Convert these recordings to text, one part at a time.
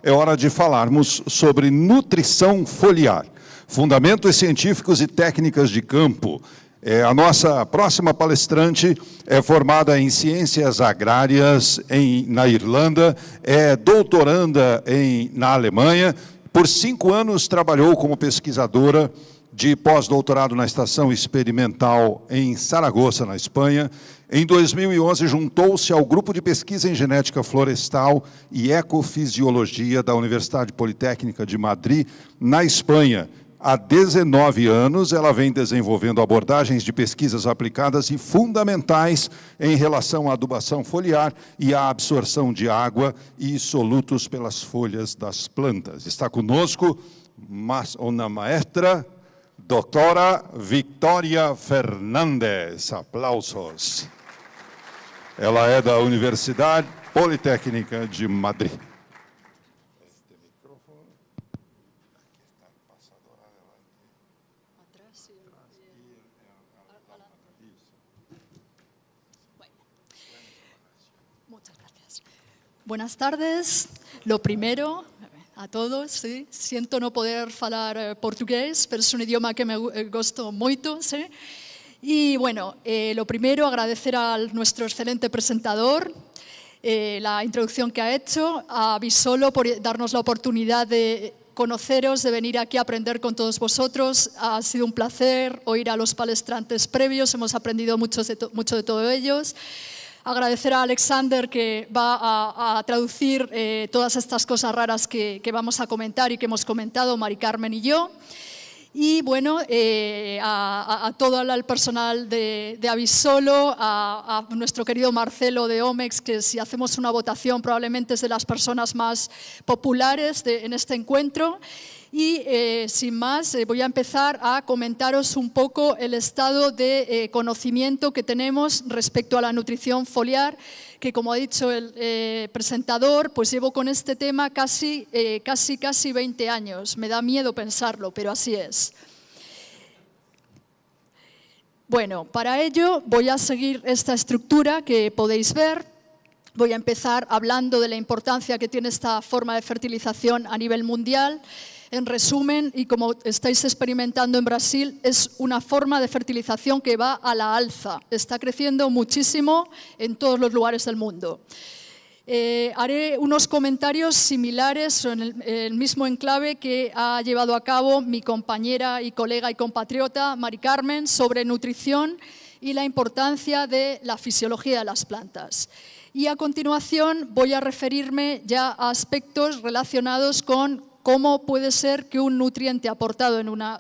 é hora de falarmos sobre nutrição foliar, fundamentos científicos e técnicas de campo. A nossa próxima palestrante é formada em Ciências Agrárias na Irlanda, é doutoranda na Alemanha. Por 5 anos trabalhou como pesquisadora de pós-doutorado na Estação Experimental em Saragoça, na Espanha. Em 2011, juntou-se ao Grupo de Pesquisa em Genética Florestal e Ecofisiologia da Universidade Politécnica de Madrid, na Espanha. Há 19 anos, ela vem desenvolvendo abordagens de pesquisas aplicadas e fundamentais em relação à adubação foliar e à absorção de água e solutos pelas folhas das plantas. Está conosco uma maestra, doutora Victoria Fernández. Aplausos. Ela é da Universidade Politécnica de Madrid. Buenas tardes. Lo primero, a todos, sí. Siento no poder falar portugués, pero es un idioma que me gosto muito, sí. Y bueno, lo primero, agradecer a nuestro excelente presentador la introducción que ha hecho, a Visolo por darnos la oportunidad de conoceros, de venir aquí a aprender con todos vosotros. Ha sido un placer oír a los palestrantes previos, hemos aprendido mucho de todos ellos. Agradecer a Alexander que va a traducir todas estas cosas raras que vamos a comentar y que hemos comentado Mari Carmen y yo. Y bueno, a todo el personal de Avisolo, a nuestro querido Marcelo de Omex, que si hacemos una votación probablemente es de las personas más populares en este encuentro. Y sin más, voy a empezar a comentaros un poco el estado de conocimiento que tenemos respecto a la nutrición foliar, que como ha dicho el presentador, pues llevo con este tema casi 20 años. Me da miedo pensarlo, pero así es. Bueno, para ello voy a seguir esta estructura que podéis ver. Voy a empezar hablando de la importancia que tiene esta forma de fertilización a nivel mundial. En resumen, y como estáis experimentando en Brasil, es una forma de fertilización que va a la alza. Está creciendo muchísimo en todos los lugares del mundo. Haré unos comentarios similares en el mismo enclave que ha llevado a cabo mi compañera y colega y compatriota Mari Carmen sobre nutrición y la importancia de la fisiología de las plantas. Y a continuación voy a referirme ya a aspectos relacionados con cómo puede ser que un nutriente aportado en una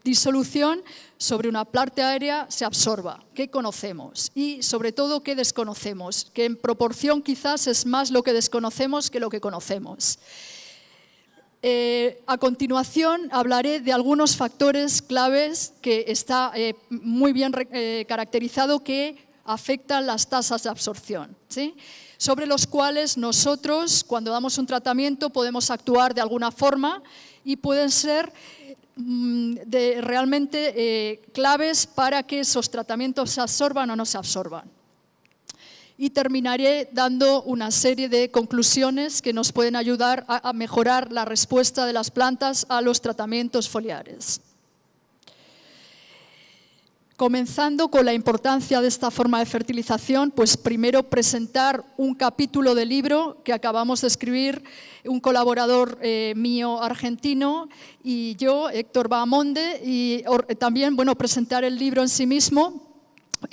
disolución sobre una parte aérea se absorba, qué conocemos y sobre todo qué desconocemos, que en proporción quizás es más lo que desconocemos que lo que conocemos. A continuación hablaré de algunos factores claves que está muy bien caracterizado que afectan las tasas de absorción, ¿sí? Sobre los cuales nosotros, cuando damos un tratamiento, podemos actuar de alguna forma y pueden ser realmente claves para que esos tratamientos se absorban o no se absorban. Y terminaré dando una serie de conclusiones que nos pueden ayudar a mejorar la respuesta de las plantas a los tratamientos foliares. Comenzando con la importancia de esta forma de fertilización, pues primero presentar un capítulo del libro que acabamos de escribir un colaborador mío argentino y yo, Héctor Bahamonde, y también presentar el libro en sí mismo,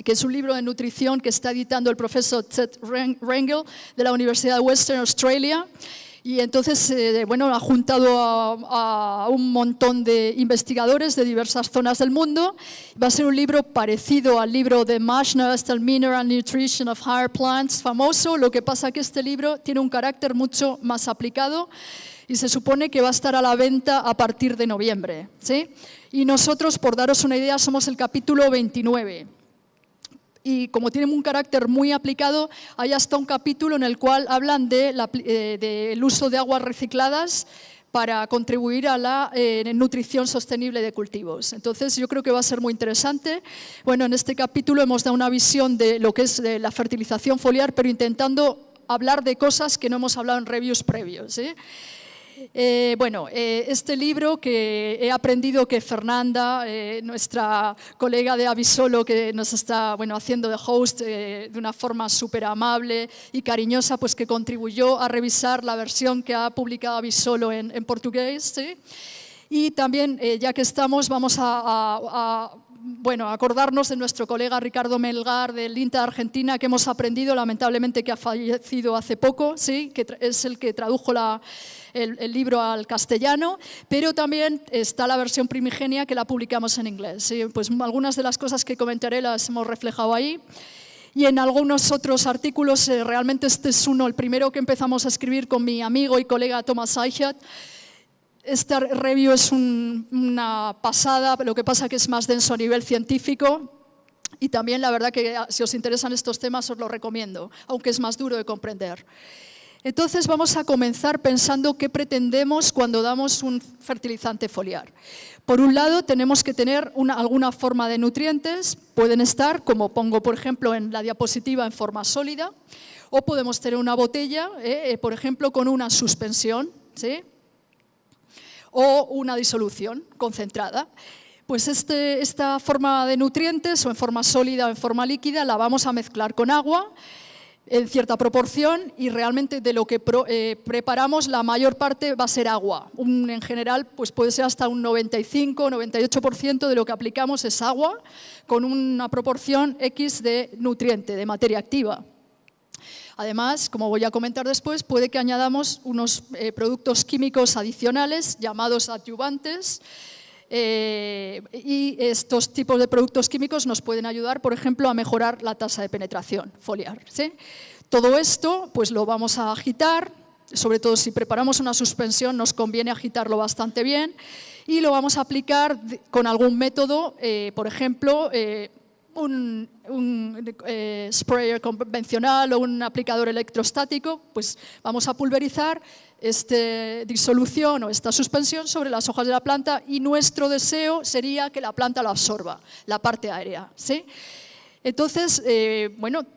que es un libro de nutrición que está editando el profesor Ted Rangel de la Universidad de Western Australia. Y entonces, ha juntado a un montón de investigadores de diversas zonas del mundo. Va a ser un libro parecido al libro de Mashna, The Mineral Nutrition of Higher Plants, famoso. Lo que pasa es que este libro tiene un carácter mucho más aplicado y se supone que va a estar a la venta a partir de noviembre, ¿sí? Y nosotros, por daros una idea, somos el capítulo 29. Y como tienen un carácter muy aplicado, hay hasta un capítulo en el cual hablan del uso de aguas recicladas para contribuir a la nutrición sostenible de cultivos. Entonces, yo creo que va a ser muy interesante. Bueno, en este capítulo hemos dado una visión de lo que es la fertilización foliar, pero intentando hablar de cosas que no hemos hablado en reviews previos. Este libro que he aprendido que Fernanda, nuestra colega de Avisolo, que nos está haciendo de host de una forma súper amable y cariñosa, pues que contribuyó a revisar la versión que ha publicado Avisolo en portugués. ¿Sí? Y también, ya que estamos, vamos a acordarnos de nuestro colega Ricardo Melgar del INTA de Argentina, que hemos aprendido, lamentablemente, que ha fallecido hace poco, ¿sí? Que es el que tradujo el libro al castellano, pero también está la versión primigenia que la publicamos en inglés. ¿Sí? Pues algunas de las cosas que comentaré las hemos reflejado ahí. Y en algunos otros artículos, realmente este es el primero que empezamos a escribir con mi amigo y colega Thomas Eichert. Esta review es una pasada, lo que pasa que es más denso a nivel científico y también la verdad que si os interesan estos temas os lo recomiendo, aunque es más duro de comprender. Entonces vamos a comenzar pensando qué pretendemos cuando damos un fertilizante foliar. Por un lado tenemos que tener alguna forma de nutrientes, pueden estar, como pongo por ejemplo en la diapositiva, en forma sólida, o podemos tener una botella, por ejemplo con una suspensión, ¿sí? O una disolución concentrada. Pues esta forma de nutrientes, o en forma sólida o en forma líquida, la vamos a mezclar con agua en cierta proporción y realmente de lo que preparamos la mayor parte va a ser agua. En general pues puede ser hasta un 95-98% de lo que aplicamos es agua con una proporción X de nutriente, de materia activa. Además, como voy a comentar después, puede que añadamos unos productos químicos adicionales llamados adyuvantes y estos tipos de productos químicos nos pueden ayudar, por ejemplo, a mejorar la tasa de penetración foliar. ¿Sí? Todo esto pues lo vamos a agitar, sobre todo si preparamos una suspensión nos conviene agitarlo bastante bien y lo vamos a aplicar con algún método, por ejemplo, un sprayer convencional o un aplicador electrostático, pues vamos a pulverizar esta disolución o esta suspensión sobre las hojas de la planta y nuestro deseo sería que la planta lo absorba, la parte aérea. ¿Sí? Entonces,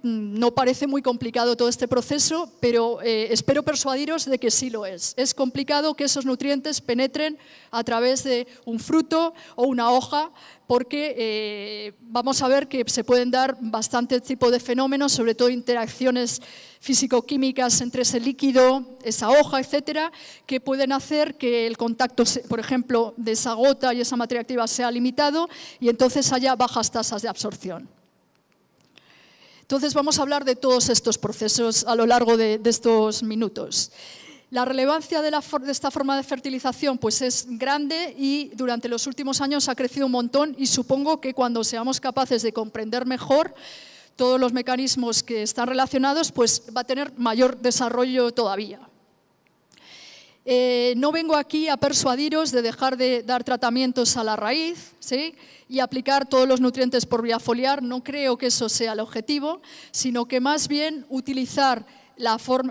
no parece muy complicado todo este proceso, pero espero persuadiros de que sí lo es. Es complicado que esos nutrientes penetren a través de un fruto o una hoja, porque vamos a ver que se pueden dar bastante tipo de fenómenos, sobre todo interacciones físico-químicas entre ese líquido, esa hoja, etcétera, que pueden hacer que el contacto, por ejemplo, de esa gota y esa materia activa sea limitado y entonces haya bajas tasas de absorción. Entonces vamos a hablar de todos estos procesos a lo largo de estos minutos. La relevancia de esta forma de fertilización pues es grande y durante los últimos años ha crecido un montón y supongo que cuando seamos capaces de comprender mejor todos los mecanismos que están relacionados, pues va a tener mayor desarrollo todavía. No vengo aquí a persuadiros de dejar de dar tratamientos a la raíz, ¿sí? Y aplicar todos los nutrientes por vía foliar, no creo que eso sea el objetivo, sino que más bien utilizar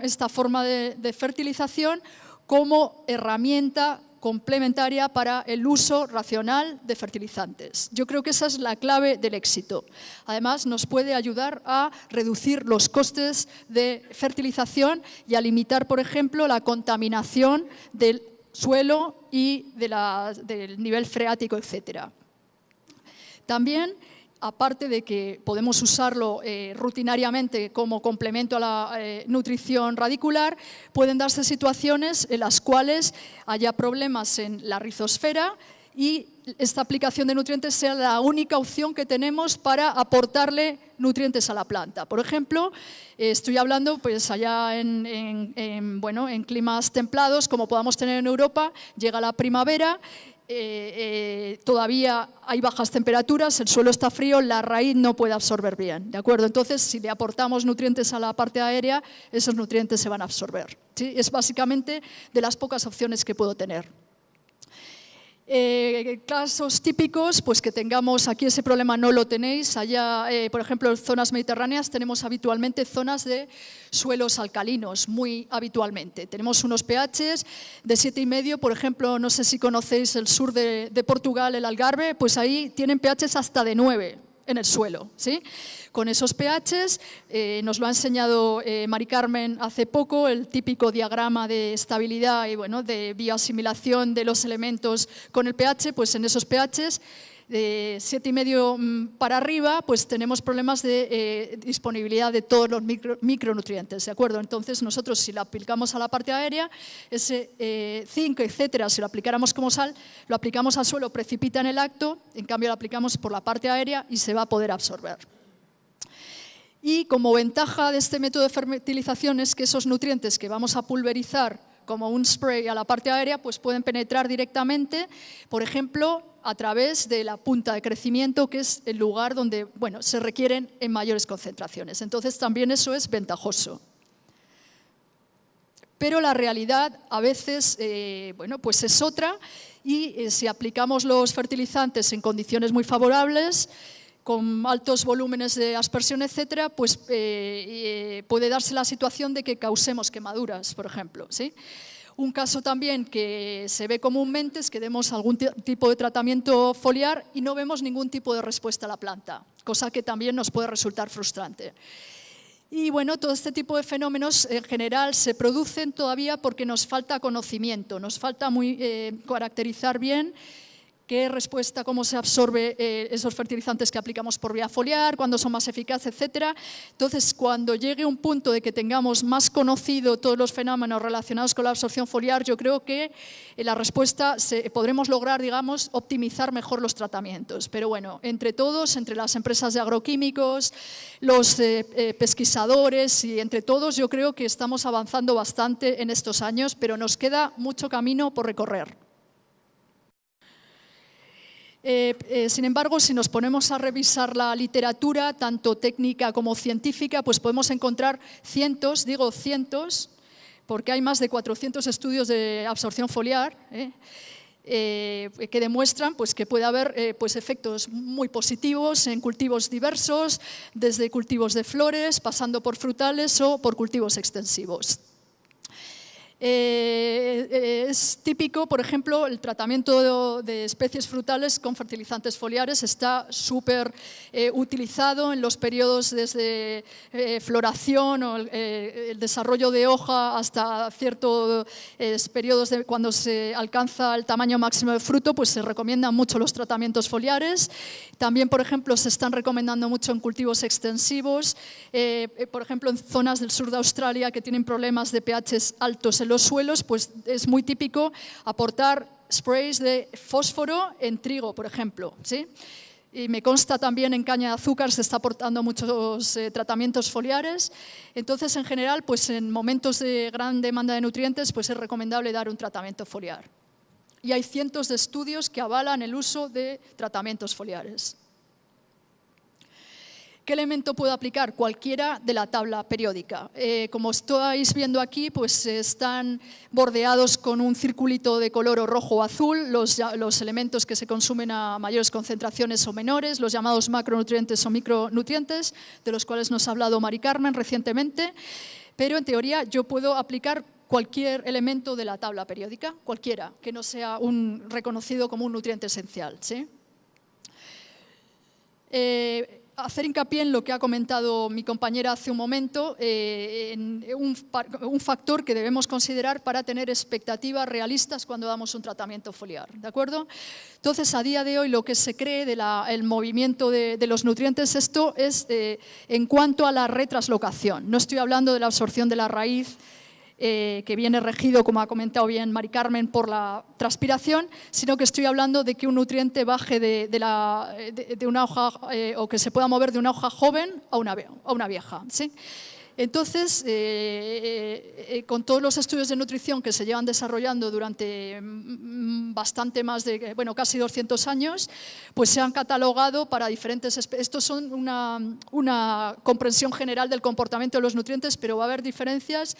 esta forma de fertilización como herramienta complementaria para el uso racional de fertilizantes. Yo creo que esa es la clave del éxito. Además, nos puede ayudar a reducir los costes de fertilización y a limitar, por ejemplo, la contaminación del suelo y del nivel freático, etcétera. También, aparte de que podemos usarlo rutinariamente como complemento a la nutrición radicular, pueden darse situaciones en las cuales haya problemas en la rizosfera y esta aplicación de nutrientes sea la única opción que tenemos para aportarle nutrientes a la planta. Por ejemplo, estoy hablando pues allá en climas templados, como podamos tener en Europa, llega la primavera. Todavía hay bajas temperaturas, el suelo está frío, la raíz no puede absorber bien, ¿de acuerdo? Entonces, si le aportamos nutrientes a la parte aérea, esos nutrientes se van a absorber, ¿sí? Es básicamente de las pocas opciones que puedo tener. Casos típicos, pues que tengamos aquí ese problema no lo tenéis. Allá, por ejemplo, en zonas mediterráneas tenemos habitualmente zonas de suelos alcalinos, muy habitualmente. Tenemos unos pHs de 7,5, por ejemplo, no sé si conocéis el sur de Portugal, el Algarve, pues ahí tienen pHs hasta de 9. en el suelo, ¿sí? Con esos pHs, nos lo ha enseñado Mari Carmen hace poco, el típico diagrama de estabilidad y bueno, de bioasimilación de los elementos con el pH, pues en esos pHs de 7,5 para arriba, pues tenemos problemas de disponibilidad de todos los micronutrientes, ¿de acuerdo? Entonces nosotros si lo aplicamos a la parte aérea, ese zinc, etcétera, si lo aplicáramos como sal, lo aplicamos al suelo, precipita en el acto, en cambio lo aplicamos por la parte aérea y se va a poder absorber. Y como ventaja de este método de fertilización es que esos nutrientes que vamos a pulverizar como un spray a la parte aérea, pues pueden penetrar directamente, por ejemplo, a través de la punta de crecimiento, que es el lugar donde bueno, se requieren en mayores concentraciones. Entonces, también eso es ventajoso. Pero la realidad a veces bueno, pues es otra y si aplicamos los fertilizantes en condiciones muy favorables, con altos volúmenes de aspersión, etcétera, pues puede darse la situación de que causemos quemaduras, por ejemplo, ¿sí? Un caso también que se ve comúnmente es que demos algún tipo de tratamiento foliar y no vemos ningún tipo de respuesta a la planta, cosa que también nos puede resultar frustrante. Y bueno, todo este tipo de fenómenos en general se producen todavía porque nos falta conocimiento, nos falta caracterizar bien qué respuesta, cómo se absorbe esos fertilizantes que aplicamos por vía foliar, cuándo son más eficaces, etcétera. Entonces, cuando llegue un punto de que tengamos más conocido todos los fenómenos relacionados con la absorción foliar, yo creo que la respuesta podremos lograr, digamos, optimizar mejor los tratamientos. Pero bueno, entre todos, entre las empresas de agroquímicos, los pesquisadores y entre todos, yo creo que estamos avanzando bastante en estos años, pero nos queda mucho camino por recorrer. Sin embargo, si nos ponemos a revisar la literatura, tanto técnica como científica, pues podemos encontrar cientos, digo cientos, porque hay más de 400 estudios de absorción foliar, que demuestran pues, que puede haber pues, efectos muy positivos en cultivos diversos, desde cultivos de flores, pasando por frutales o por cultivos extensivos. Es típico, por ejemplo, el tratamiento de especies frutales con fertilizantes foliares está súper utilizado en los periodos desde floración o el desarrollo de hoja hasta ciertos periodos de cuando se alcanza el tamaño máximo de fruto, pues se recomiendan mucho los tratamientos foliares. También, por ejemplo, se están recomendando mucho en cultivos extensivos, por ejemplo, en zonas del sur de Australia que tienen problemas de pHs altos en los suelos, pues es muy típico aportar sprays de fósforo en trigo, por ejemplo, ¿sí? Y me consta también en caña de azúcar se está aportando muchos tratamientos foliares. Entonces, en general, pues en momentos de gran demanda de nutrientes, pues es recomendable dar un tratamiento foliar. Y hay cientos de estudios que avalan el uso de tratamientos foliares. ¿Qué elemento puedo aplicar? Cualquiera de la tabla periódica. Como estáis viendo aquí, pues están bordeados con un circulito de color rojo o azul los elementos que se consumen a mayores concentraciones o menores, los llamados macronutrientes o micronutrientes, de los cuales nos ha hablado Mari Carmen recientemente. Pero en teoría yo puedo aplicar cualquier elemento de la tabla periódica, cualquiera, que no sea reconocido como un nutriente esencial, ¿sí? Hacer hincapié en lo que ha comentado mi compañera hace un momento, en un factor que debemos considerar para tener expectativas realistas cuando damos un tratamiento foliar, ¿de acuerdo? Entonces, a día de hoy, lo que se cree del movimiento de los nutrientes, esto es en cuanto a la retraslocación. No estoy hablando de la absorción de la raíz, que viene regido, como ha comentado bien Mari Carmen, por la transpiración, sino que estoy hablando de que un nutriente baje de una hoja o que se pueda mover de una hoja joven a una vieja, ¿sí? Entonces, con todos los estudios de nutrición que se llevan desarrollando durante bastante más de, bueno, casi 200 años, pues se han catalogado para diferentes especies. Estos son una comprensión general del comportamiento de los nutrientes, pero va a haber diferencias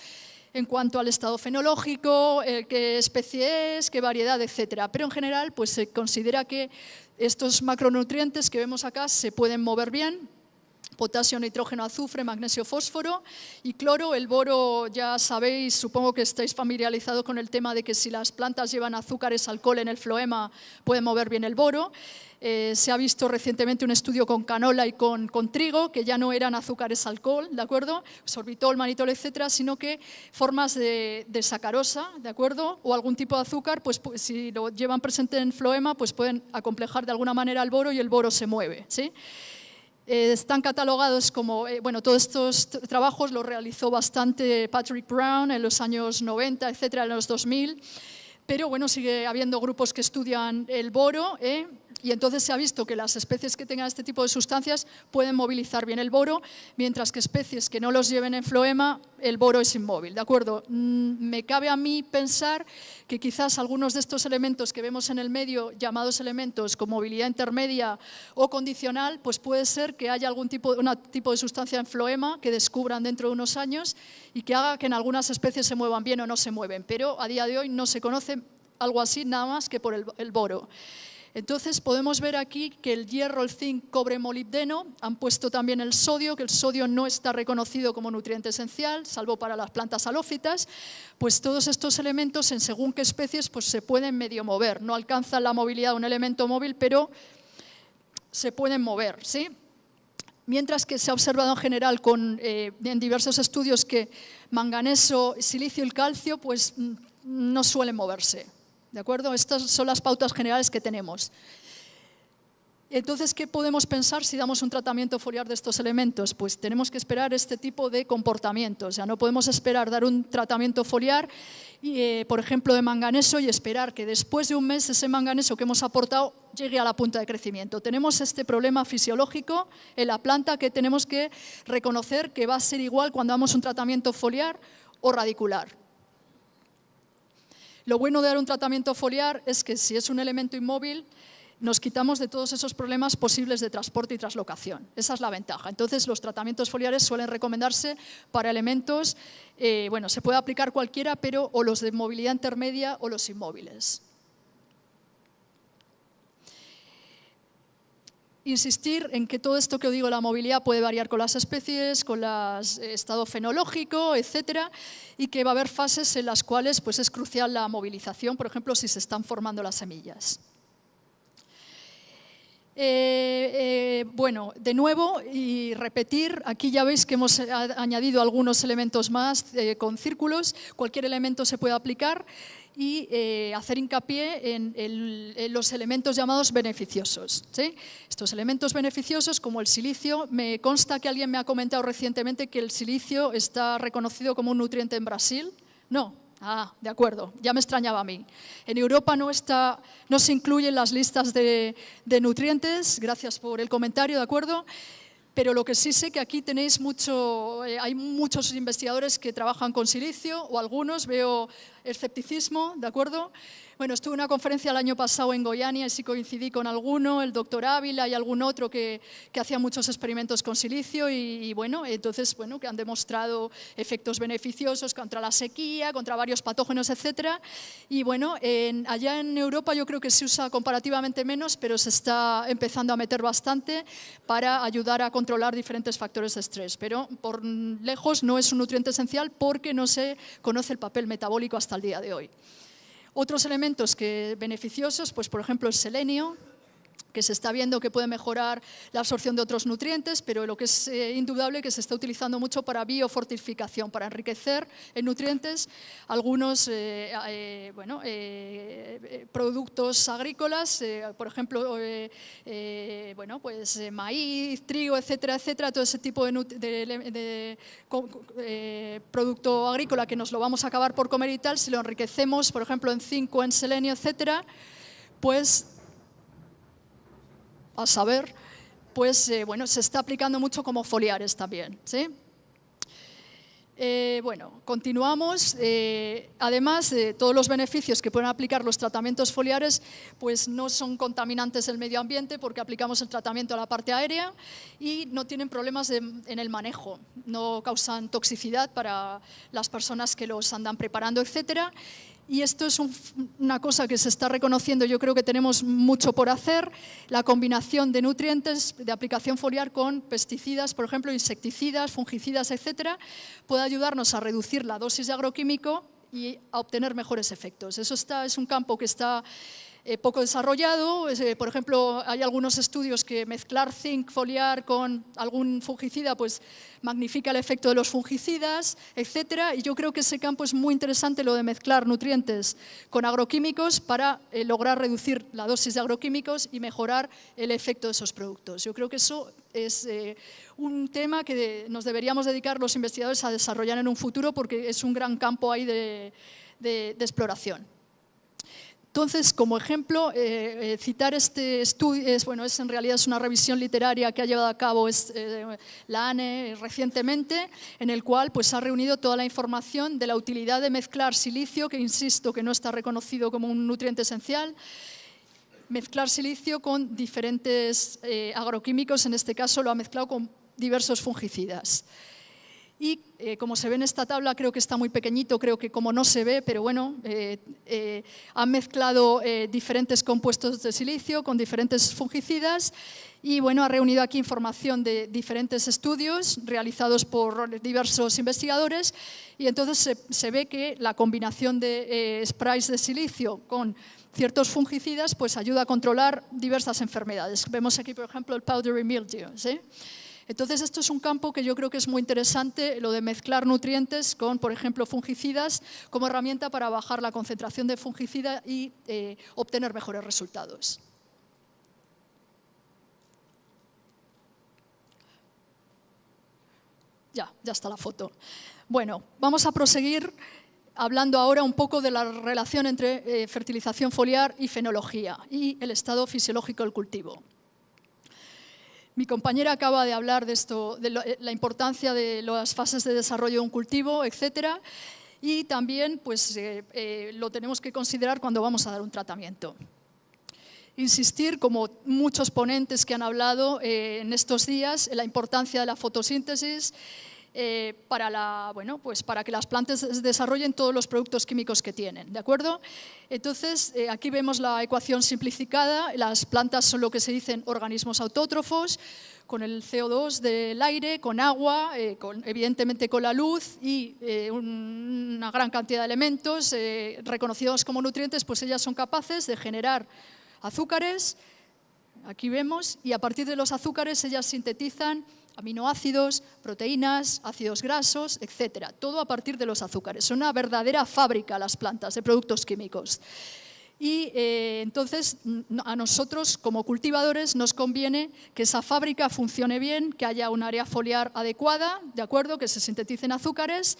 en cuanto al estado fenológico, qué especie es, qué variedad, etcétera. Pero en general, pues se considera que estos macronutrientes que vemos acá se pueden mover bien, potasio, nitrógeno, azufre, magnesio, fósforo y cloro. El boro, ya sabéis, supongo que estáis familiarizados con el tema de que si las plantas llevan azúcares, alcohol en el floema, pueden mover bien el boro. Se ha visto recientemente un estudio con canola y con trigo, que ya no eran azúcares alcohol, ¿de acuerdo? Sorbitol, manitol, etcétera, sino que formas de sacarosa, ¿de acuerdo? O algún tipo de azúcar, pues si lo llevan presente en floema, pues pueden acomplejar de alguna manera el boro y el boro se mueve, ¿sí? Están catalogados como, bueno, todos estos trabajos los realizó bastante Patrick Brown en los años 90, etcétera, en los 2000, pero bueno, sigue habiendo grupos que estudian el boro, y entonces se ha visto que las especies que tengan este tipo de sustancias pueden movilizar bien el boro, mientras que especies que no los lleven en floema, el boro es inmóvil, ¿de acuerdo? Me cabe a mí pensar que quizás algunos de estos elementos que vemos en el medio, llamados elementos con movilidad intermedia o condicional, pues puede ser que haya algún tipo de sustancia en floema que descubran dentro de unos años y que haga que en algunas especies se muevan bien o no se mueven, pero a día de hoy no se conoce algo así nada más que por el boro. Entonces podemos ver aquí que el hierro, el zinc, cobre, molibdeno, han puesto también el sodio, que el sodio no está reconocido como nutriente esencial, salvo para las plantas halófitas, pues todos estos elementos en según qué especies pues se pueden medio mover, no alcanzan la movilidad de un elemento móvil, pero se pueden mover, ¿sí? Mientras que se ha observado en general en diversos estudios que manganeso, silicio y calcio pues no suelen moverse. ¿De acuerdo? Estas son las pautas generales que tenemos. Entonces, ¿qué podemos pensar si damos un tratamiento foliar de estos elementos? Pues tenemos que esperar este tipo de comportamiento. O sea, no podemos esperar dar un tratamiento foliar, por ejemplo, de manganeso y esperar que después de un mes ese manganeso que hemos aportado llegue a la punta de crecimiento. Tenemos este problema fisiológico en la planta que tenemos que reconocer que va a ser igual cuando damos un tratamiento foliar o radicular. Lo bueno de dar un tratamiento foliar es que si es un elemento inmóvil, nos quitamos de todos esos problemas posibles de transporte y traslocación. Esa es la ventaja. Entonces, los tratamientos foliares suelen recomendarse para elementos, bueno, se puede aplicar cualquiera, pero o los de movilidad intermedia o los inmóviles. Insistir en que todo esto que os digo, la movilidad puede variar con las especies, con el estado fenológico, etcétera, y que va a haber fases en las cuales pues, es crucial la movilización, por ejemplo, si se están formando las semillas. Bueno, de nuevo, y repetir, aquí ya veis que hemos añadido algunos elementos más con círculos, cualquier elemento se puede aplicar y hacer hincapié en los elementos llamados beneficiosos, ¿sí? Estos elementos beneficiosos, como el silicio, me consta que alguien me ha comentado recientemente que el silicio está reconocido como un nutriente en Brasil. No. Ah, de acuerdo, ya me extrañaba a mí. En Europa no se incluyen las listas de nutrientes, gracias por el comentario, ¿de acuerdo? Pero lo que sí sé que aquí tenéis hay muchos investigadores que trabajan con silicio, o algunos, veo escepticismo, ¿de acuerdo? Bueno, estuve en una conferencia el año pasado en Goiânia y sí coincidí con alguno, el doctor Ávila y algún otro que hacía muchos experimentos con silicio y bueno, entonces, bueno, que han demostrado efectos beneficiosos contra la sequía, contra varios patógenos, etcétera. Y bueno, allá en Europa yo creo que se usa comparativamente menos, pero se está empezando a meter bastante para ayudar a controlar diferentes factores de estrés. Pero por lejos no es un nutriente esencial porque no se conoce el papel metabólico hasta el día de hoy. Otros elementos beneficiosos, pues por ejemplo el selenio, que se está viendo que puede mejorar la absorción de otros nutrientes, pero lo que es indudable que se está utilizando mucho para biofortificación, para enriquecer en nutrientes algunos productos agrícolas, por ejemplo, maíz, trigo, etcétera, etcétera, todo ese tipo de producto agrícola que nos lo vamos a acabar por comer y tal, si lo enriquecemos, por ejemplo, en zinc o en selenio, etcétera, pues a saber, pues se está aplicando mucho como foliares también, ¿sí? Bueno, continuamos. Además de todos los beneficios que pueden aplicar los tratamientos foliares, pues no son contaminantes del medio ambiente porque aplicamos el tratamiento a la parte aérea y no tienen problemas en el manejo, no causan toxicidad para las personas que los andan preparando, etcétera. Y esto es una cosa que se está reconociendo, yo creo que tenemos mucho por hacer, la combinación de nutrientes de aplicación foliar con pesticidas, por ejemplo, insecticidas, fungicidas, etcétera, puede ayudarnos a reducir la dosis de agroquímico y a obtener mejores efectos. Eso es un campo que está poco desarrollado. Por ejemplo, hay algunos estudios que mezclar zinc foliar con algún fungicida pues magnifica el efecto de los fungicidas, etcétera. Y yo creo que ese campo es muy interesante, lo de mezclar nutrientes con agroquímicos para lograr reducir la dosis de agroquímicos y mejorar el efecto de esos productos. Yo creo que eso es un tema que nos deberíamos dedicar los investigadores a desarrollar en un futuro porque es un gran campo ahí de exploración. Entonces, como ejemplo, citar este estudio, en realidad es una revisión literaria que ha llevado a cabo la ANE recientemente, en el cual pues, ha reunido toda la información de la utilidad de mezclar silicio, que insisto que no está reconocido como un nutriente esencial, mezclar silicio con diferentes agroquímicos, en este caso lo ha mezclado con diversos fungicidas. Y como se ve en esta tabla, creo que está muy pequeñito, creo que como no se ve, pero bueno, han mezclado diferentes compuestos de silicio con diferentes fungicidas y bueno, ha reunido aquí información de diferentes estudios realizados por diversos investigadores y entonces se ve que la combinación de sprays de silicio con ciertos fungicidas pues ayuda a controlar diversas enfermedades. Vemos aquí, por ejemplo, el powdery mildew, ¿sí? Entonces, esto es un campo que yo creo que es muy interesante, lo de mezclar nutrientes con, por ejemplo, fungicidas como herramienta para bajar la concentración de fungicida y obtener mejores resultados. Ya está la foto. Bueno, vamos a proseguir hablando ahora un poco de la relación entre fertilización foliar y fenología y el estado fisiológico del cultivo. Mi compañera acaba de hablar de esto, de la importancia de las fases de desarrollo de un cultivo, etcétera, y también pues, lo tenemos que considerar cuando vamos a dar un tratamiento. Insistir, como muchos ponentes que han hablado en estos días, en la importancia de la fotosíntesis para que las plantas desarrollen todos los productos químicos que tienen, ¿de acuerdo? Entonces, aquí vemos la ecuación simplificada. Las plantas son lo que se dicen organismos autótrofos, con el CO2 del aire, con agua, evidentemente con la luz y una gran cantidad de elementos reconocidos como nutrientes, pues ellas son capaces de generar azúcares, aquí vemos, y a partir de los azúcares ellas sintetizan aminoácidos, proteínas, ácidos grasos, etcétera. Todo a partir de los azúcares. Son una verdadera fábrica las plantas de productos químicos. Y entonces a nosotros como cultivadores nos conviene que esa fábrica funcione bien, que haya un área foliar adecuada, ¿de acuerdo? Que se sinteticen azúcares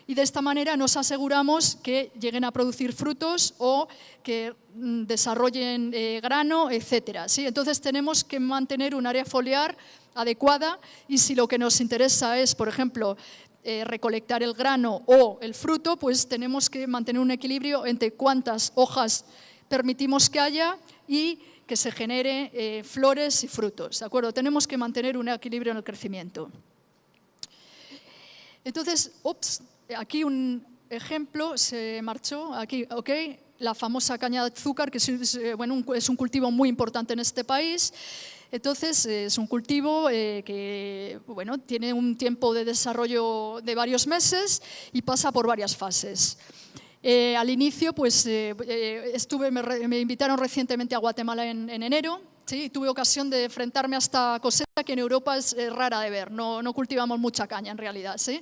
y de esta manera nos aseguramos que lleguen a producir frutos o que desarrollen grano, etcétera, ¿sí? Entonces tenemos que mantener un área foliar adecuada y si lo que nos interesa es, por ejemplo, recolectar el grano o el fruto, pues tenemos que mantener un equilibrio entre cuántas hojas permitimos que haya y que se genere flores y frutos, ¿de acuerdo? Tenemos que mantener un equilibrio en el crecimiento. Entonces, aquí un ejemplo, se marchó, aquí, ok, la famosa caña de azúcar, que es un cultivo muy importante en este país. Entonces, es un cultivo que tiene un tiempo de desarrollo de varios meses y pasa por varias fases. Al inicio, pues, me invitaron recientemente a Guatemala en enero, ¿sí? Y tuve ocasión de enfrentarme a esta cosecha que en Europa es rara de ver, no cultivamos mucha caña en realidad, ¿sí?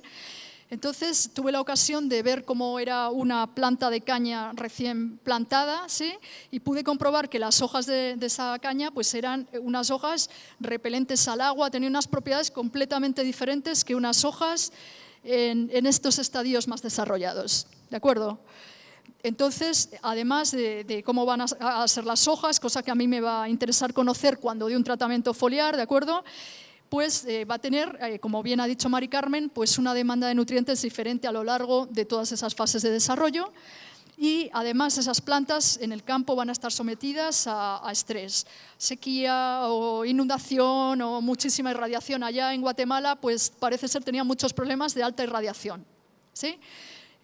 Entonces tuve la ocasión de ver cómo era una planta de caña recién plantada, ¿sí? Y pude comprobar que las hojas de esa caña pues eran unas hojas repelentes al agua, tenían unas propiedades completamente diferentes que unas hojas en estos estadios más desarrollados, ¿de acuerdo? Entonces, además de cómo van a ser las hojas, cosa que a mí me va a interesar conocer cuando dé un tratamiento foliar, ¿de acuerdo?, pues va a tener, como bien ha dicho Mari Carmen, pues una demanda de nutrientes diferente a lo largo de todas esas fases de desarrollo y además esas plantas en el campo van a estar sometidas a estrés, sequía o inundación o muchísima irradiación. Allá en Guatemala pues parece ser tenían muchos problemas de alta irradiación, ¿sí?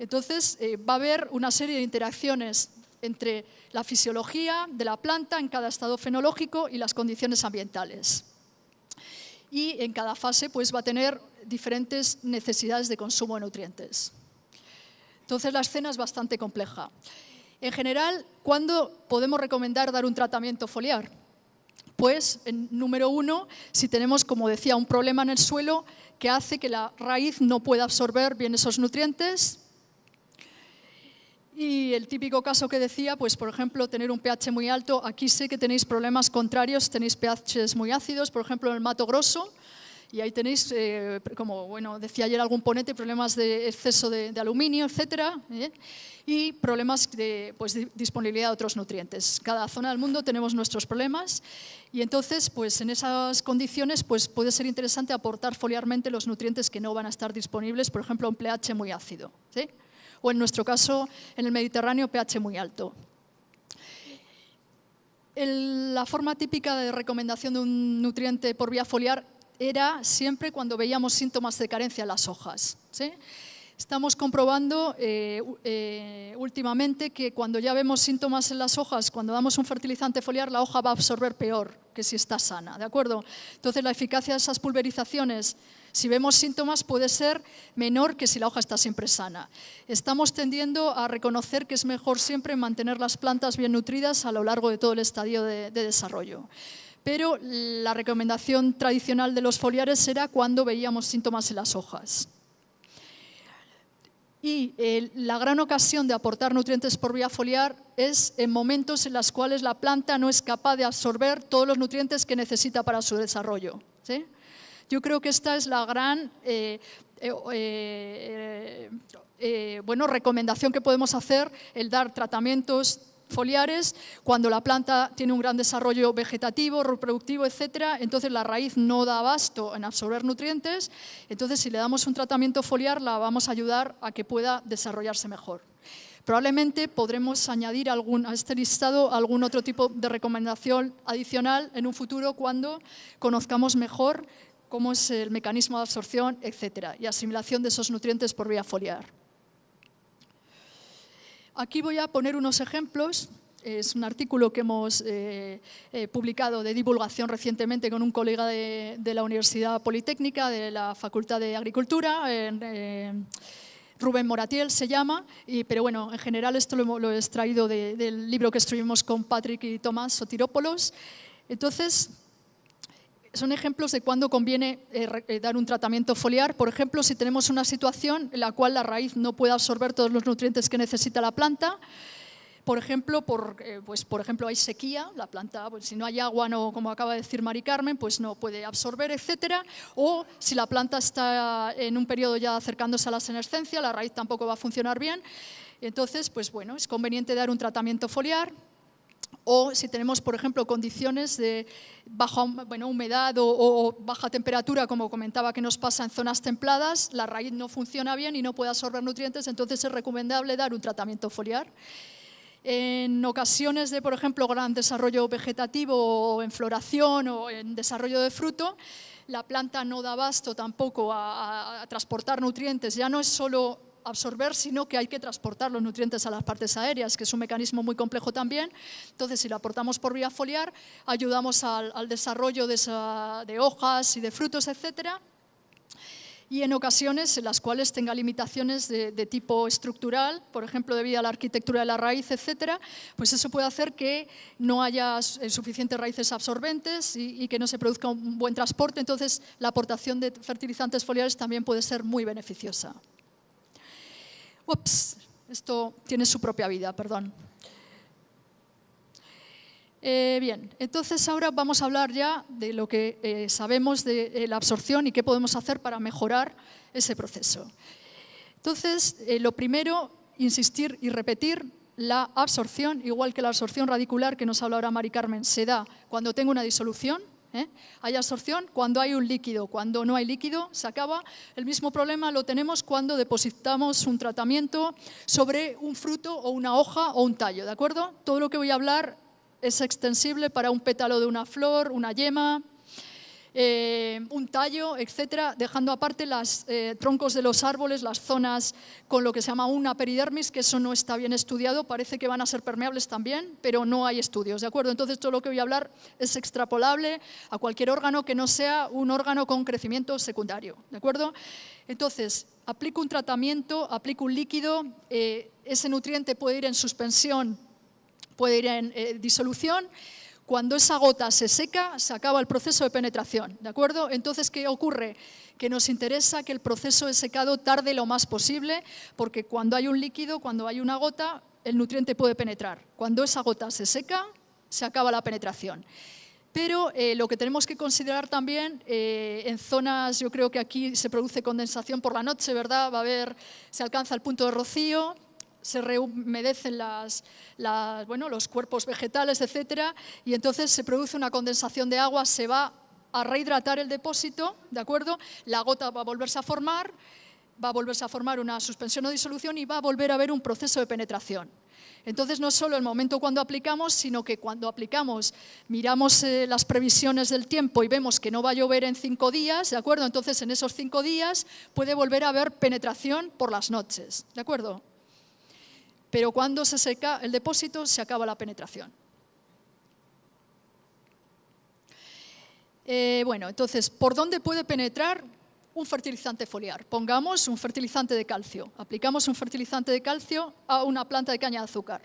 Entonces, va a haber una serie de interacciones entre la fisiología de la planta en cada estado fenológico y las condiciones ambientales. Y en cada fase pues, va a tener diferentes necesidades de consumo de nutrientes. Entonces, la escena es bastante compleja. En general, ¿cuándo podemos recomendar dar un tratamiento foliar? Pues, número 1, si tenemos, como decía, un problema en el suelo que hace que la raíz no pueda absorber bien esos nutrientes. Y el típico caso que decía, pues por ejemplo, tener un pH muy alto. Aquí sé que tenéis problemas contrarios, tenéis pHs muy ácidos, por ejemplo, en el Mato Grosso. Y ahí tenéis, como bueno, decía ayer algún ponente, problemas de exceso de aluminio, etcétera, y problemas de pues, disponibilidad de otros nutrientes. Cada zona del mundo tenemos nuestros problemas y entonces, pues en esas condiciones, pues puede ser interesante aportar foliarmente los nutrientes que no van a estar disponibles, por ejemplo, un pH muy ácido, ¿sí? O en nuestro caso, en el Mediterráneo, pH muy alto. La forma típica de recomendación de un nutriente por vía foliar era siempre cuando veíamos síntomas de carencia en las hojas, ¿sí? Estamos comprobando últimamente que cuando ya vemos síntomas en las hojas, cuando damos un fertilizante foliar, la hoja va a absorber peor que si está sana, ¿de acuerdo? Entonces, la eficacia de esas pulverizaciones, si vemos síntomas, puede ser menor que si la hoja está siempre sana. Estamos tendiendo a reconocer que es mejor siempre mantener las plantas bien nutridas a lo largo de todo el estadio de desarrollo. Pero la recomendación tradicional de los foliares era cuando veíamos síntomas en las hojas. Y la gran ocasión de aportar nutrientes por vía foliar es en momentos en los cuales la planta no es capaz de absorber todos los nutrientes que necesita para su desarrollo, ¿sí? Yo creo que esta es la gran recomendación que podemos hacer, el dar tratamientos foliares cuando la planta tiene un gran desarrollo vegetativo, reproductivo, etcétera. Entonces la raíz no da abasto en absorber nutrientes. Entonces, si le damos un tratamiento foliar, la vamos a ayudar a que pueda desarrollarse mejor. Probablemente podremos añadir a este listado algún otro tipo de recomendación adicional en un futuro cuando conozcamos mejor cómo es el mecanismo de absorción, etcétera, y asimilación de esos nutrientes por vía foliar. Aquí voy a poner unos ejemplos. Es un artículo que hemos publicado de divulgación recientemente con un colega de la Universidad Politécnica, de la Facultad de Agricultura, Rubén Moratiel se llama, pero bueno, en general esto lo he extraído del libro que escribimos con Patrick y Tomás Sotiropoulos. Entonces, son ejemplos de cuándo conviene dar un tratamiento foliar. Por ejemplo, si tenemos una situación en la cual la raíz no puede absorber todos los nutrientes que necesita la planta. Por ejemplo, hay sequía, la planta, pues, si no hay agua, no, como acaba de decir Mari Carmen, pues no puede absorber, etcétera. O si la planta está en un periodo ya acercándose a la senescencia, la raíz tampoco va a funcionar bien. Entonces, pues bueno, es conveniente dar un tratamiento foliar. O si tenemos, por ejemplo, condiciones de baja humedad o baja temperatura, como comentaba que nos pasa en zonas templadas, la raíz no funciona bien y no puede absorber nutrientes, entonces es recomendable dar un tratamiento foliar. En ocasiones de, por ejemplo, gran desarrollo vegetativo o en floración o en desarrollo de fruto, la planta no da abasto tampoco a transportar nutrientes, ya no es solo absorber, sino que hay que transportar los nutrientes a las partes aéreas, que es un mecanismo muy complejo también. Entonces, si lo aportamos por vía foliar, ayudamos al desarrollo de hojas y de frutos, etcétera. Y en ocasiones en las cuales tenga limitaciones de tipo estructural, por ejemplo, debido a la arquitectura de la raíz, etcétera, pues eso puede hacer que no haya suficientes raíces absorbentes y que no se produzca un buen transporte. Entonces, la aportación de fertilizantes foliares también puede ser muy beneficiosa. Ups, esto tiene su propia vida, perdón. Bien, entonces ahora vamos a hablar ya de lo que sabemos de la absorción y qué podemos hacer para mejorar ese proceso. Entonces, lo primero, insistir y repetir, la absorción, igual que la absorción radicular que nos habla ahora Mari Carmen, se da cuando tengo una disolución. Hay absorción cuando hay un líquido, cuando no hay líquido se acaba. El mismo problema lo tenemos cuando depositamos un tratamiento sobre un fruto o una hoja o un tallo, ¿de acuerdo? Todo lo que voy a hablar es extensible para un pétalo de una flor, una yema, un tallo, etcétera, dejando aparte los troncos de los árboles, las zonas con lo que se llama una peridermis, que eso no está bien estudiado, parece que van a ser permeables también, pero no hay estudios, ¿de acuerdo? Entonces, todo lo que voy a hablar es extrapolable a cualquier órgano que no sea un órgano con crecimiento secundario, ¿de acuerdo? Entonces, aplico un tratamiento, aplico un líquido, ese nutriente puede ir en suspensión, puede ir en disolución. Cuando esa gota se seca, se acaba el proceso de penetración, ¿de acuerdo? Entonces, ¿qué ocurre? Que nos interesa que el proceso de secado tarde lo más posible, porque cuando hay un líquido, cuando hay una gota, el nutriente puede penetrar. Cuando esa gota se seca, se acaba la penetración. Pero lo que tenemos que considerar también, en zonas, yo creo que aquí se produce condensación por la noche, ¿verdad? Se alcanza el punto de rocío, se rehumedecen los cuerpos vegetales, etcétera, y entonces se produce una condensación de agua, se va a rehidratar el depósito, ¿de acuerdo? La gota va a volverse a formar una suspensión o disolución y va a volver a haber un proceso de penetración. Entonces, no solo el momento cuando aplicamos, sino que cuando aplicamos, miramos las previsiones del tiempo y vemos que no va a llover en 5 días, ¿de acuerdo? Entonces, en esos 5 días puede volver a haber penetración por las noches, ¿de acuerdo? Pero cuando se seca el depósito, se acaba la penetración. Entonces, ¿por dónde puede penetrar un fertilizante foliar? Pongamos un fertilizante de calcio. Aplicamos un fertilizante de calcio a una planta de caña de azúcar.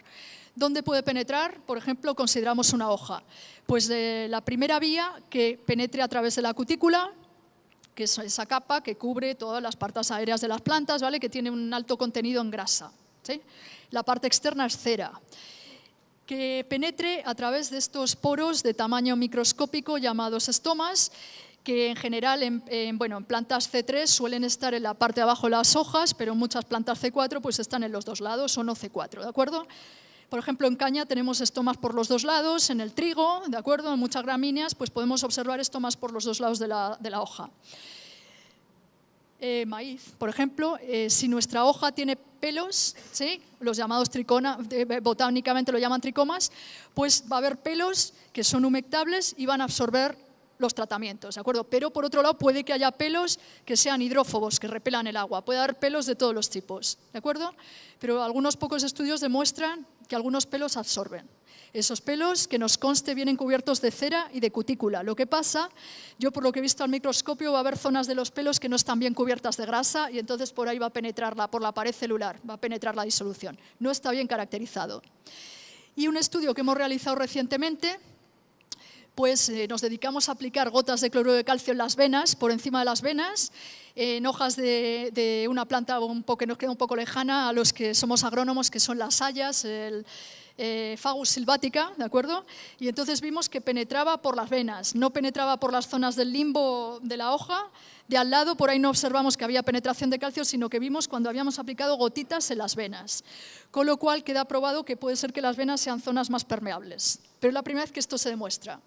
¿Dónde puede penetrar? Por ejemplo, consideramos una hoja. Pues la primera vía, que penetre a través de la cutícula, que es esa capa que cubre todas las partes aéreas de las plantas, ¿vale? Que tiene un alto contenido en grasa, ¿sí? La parte externa es cera. Que penetre a través de estos poros de tamaño microscópico llamados estomas, que en general en plantas C3 suelen estar en la parte de abajo de las hojas, pero en muchas plantas C4 pues están en los dos lados o no C4, ¿de acuerdo? Por ejemplo, en caña tenemos estomas por los dos lados, en el trigo, ¿de acuerdo? En muchas gramíneas pues podemos observar estomas por los dos lados de la hoja. Maíz, por ejemplo, si nuestra hoja tiene pelos, ¿sí? Los llamados botánicamente lo llaman tricomas, pues va a haber pelos que son humectables y van a absorber los tratamientos, ¿de acuerdo? Pero por otro lado puede que haya pelos que sean hidrófobos, que repelan el agua, puede haber pelos de todos los tipos, ¿de acuerdo? Pero algunos pocos estudios demuestran que algunos pelos absorben. Esos pelos, que nos conste, vienen cubiertos de cera y de cutícula. Lo que pasa, yo por lo que he visto al microscopio, va a haber zonas de los pelos que no están bien cubiertas de grasa y entonces por ahí va a penetrar por la pared celular, va a penetrar la disolución. No está bien caracterizado. Y un estudio que hemos realizado recientemente, pues nos dedicamos a aplicar gotas de cloruro de calcio en las venas, por encima de las venas, en hojas de una planta que nos queda un poco lejana a los que somos agrónomos, que son las hayas, el Fagus sylvatica, ¿de acuerdo? Y entonces vimos que penetraba por las venas, no penetraba por las zonas del limbo de la hoja, de al lado, por ahí no observamos que había penetración de calcio, sino que vimos cuando habíamos aplicado gotitas en las venas. Con lo cual queda probado que puede ser que las venas sean zonas más permeables. Pero es la primera vez que esto se demuestra.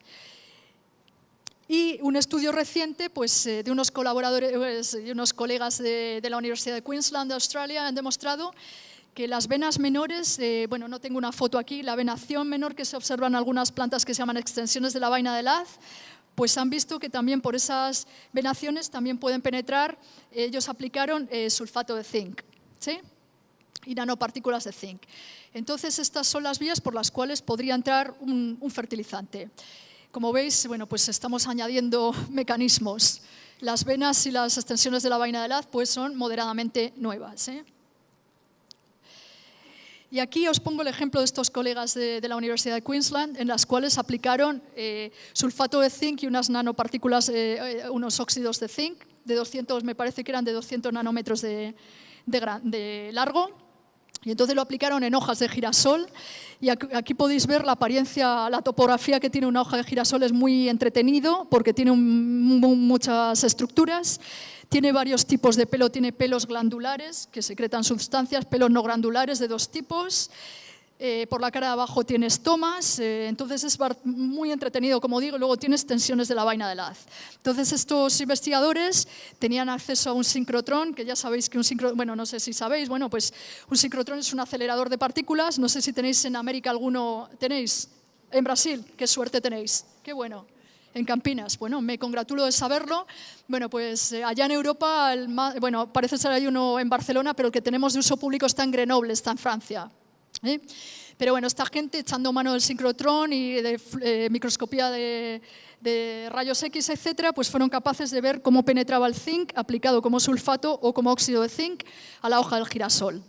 Y un estudio reciente pues, de unos colaboradores y unos colegas de la Universidad de Queensland de Australia han demostrado que las venas menores, no tengo una foto aquí, la venación menor que se observa en algunas plantas que se llaman extensiones de la vaina del haz, pues han visto que también por esas venaciones también pueden penetrar, ellos aplicaron sulfato de zinc, ¿sí? Y nanopartículas de zinc. Entonces, estas son las vías por las cuales podría entrar un fertilizante. Como veis, pues estamos añadiendo mecanismos. Las venas y las extensiones de la vaina del haz pues, son moderadamente nuevas, ¿eh? Y aquí os pongo el ejemplo de estos colegas de la Universidad de Queensland, en las cuales aplicaron sulfato de zinc y unas nanopartículas, unos óxidos de zinc, de 200, me parece que eran de 200 nanómetros de largo, y entonces lo aplicaron en hojas de girasol, y aquí podéis ver la apariencia, la topografía que tiene una hoja de girasol es muy entretenido, porque tiene muchas estructuras. Tiene varios tipos de pelo, tiene pelos glandulares que secretan sustancias, pelos no glandulares de dos tipos, por la cara de abajo tiene estomas, entonces es muy entretenido, como digo, luego tiene extensiones de la vaina del haz. Entonces estos investigadores tenían acceso a un sincrotrón, que ya sabéis que un sincrotrón, no sé si sabéis, pues un sincrotrón es un acelerador de partículas, no sé si tenéis en América alguno, tenéis, en Brasil, qué suerte tenéis, qué bueno. en Campinas. Bueno, me congratulo de saberlo. Bueno, pues allá en Europa, bueno, parece ser hay uno en Barcelona, pero el que tenemos de uso público está en Grenoble, está en Francia. Pero bueno, esta gente echando mano del sincrotrón y de microscopía de rayos X, etcétera, pues fueron capaces de ver cómo penetraba el zinc aplicado como sulfato o como óxido de zinc a la hoja del girasol.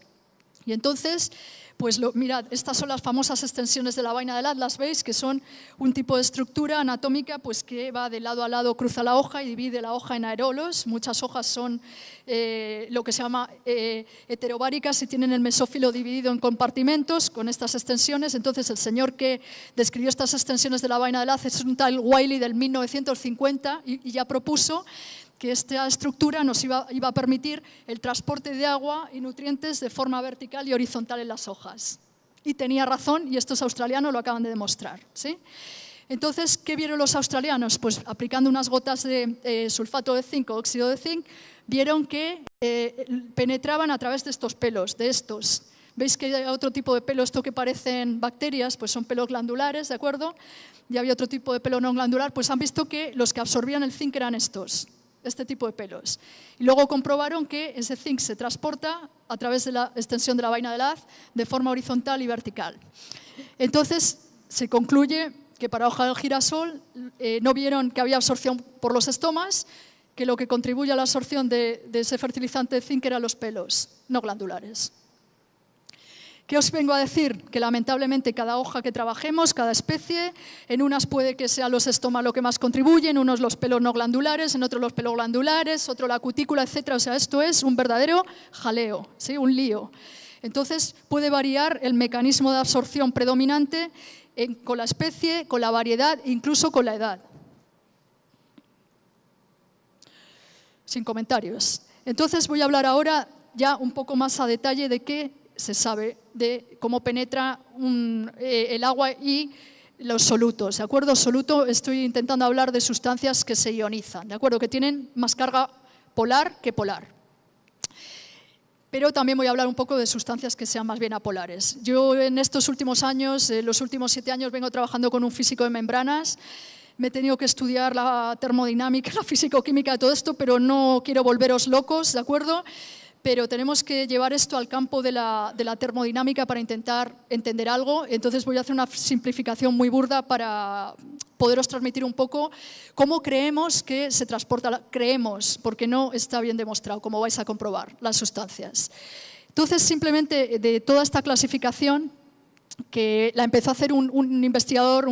Y entonces, pues mirad, estas son las famosas extensiones de la vaina del atlas, ¿veis? Que son un tipo de estructura anatómica pues, que va de lado a lado, cruza la hoja y divide la hoja en aerolos. Muchas hojas son lo que se llama heterobáricas y tienen el mesófilo dividido en compartimentos con estas extensiones. Entonces, el señor que describió estas extensiones de la vaina del atlas es un tal Wiley del 1950 y ya propuso que esta estructura nos iba a permitir el transporte de agua y nutrientes de forma vertical y horizontal en las hojas. Y tenía razón, y estos australianos lo acaban de demostrar, ¿sí? Entonces, ¿qué vieron los australianos? Pues aplicando unas gotas de sulfato de zinc o óxido de zinc, vieron que penetraban a través de estos pelos, de estos. ¿Veis que hay otro tipo de pelo, esto que parecen bacterias? Pues son pelos glandulares, ¿de acuerdo? Y había otro tipo de pelo no glandular, pues han visto que los que absorbían el zinc eran estos. Este tipo de pelos. Y luego comprobaron que ese zinc se transporta a través de la extensión de la vaina del haz de forma horizontal y vertical. Entonces, se concluye que para hoja del girasol no vieron que había absorción por los estomas, que lo que contribuye a la absorción de ese fertilizante de zinc eran los pelos no glandulares. ¿Qué os vengo a decir? Que lamentablemente cada hoja que trabajemos, cada especie, en unas puede que sean los estomas lo que más contribuyen, en unos los pelos no glandulares, en otros los pelos glandulares, otro la cutícula, etc. O sea, esto es un verdadero jaleo, ¿sí? Un lío. Entonces, puede variar el mecanismo de absorción predominante con la especie, con la variedad, incluso con la edad. Sin comentarios. Entonces, voy a hablar ahora ya un poco más a detalle de qué se sabe de cómo penetra el agua y los solutos, ¿de acuerdo? Soluto, estoy intentando hablar de sustancias que se ionizan, ¿de acuerdo? Que tienen más carga polar que polar. Pero también voy a hablar un poco de sustancias que sean más bien apolares. Yo en estos últimos años, los últimos 7 años, vengo trabajando con un físico de membranas. Me he tenido que estudiar la termodinámica, la físico-química de todo esto, pero no quiero volveros locos, ¿de acuerdo? Pero tenemos que llevar esto al campo de la termodinámica para intentar entender algo. Entonces voy a hacer una simplificación muy burda para poderos transmitir un poco cómo creemos que se transporta. Creemos, porque no está bien demostrado, como vais a comprobar, las sustancias. Entonces, simplemente de toda esta clasificación, que la empezó a hacer un investigador,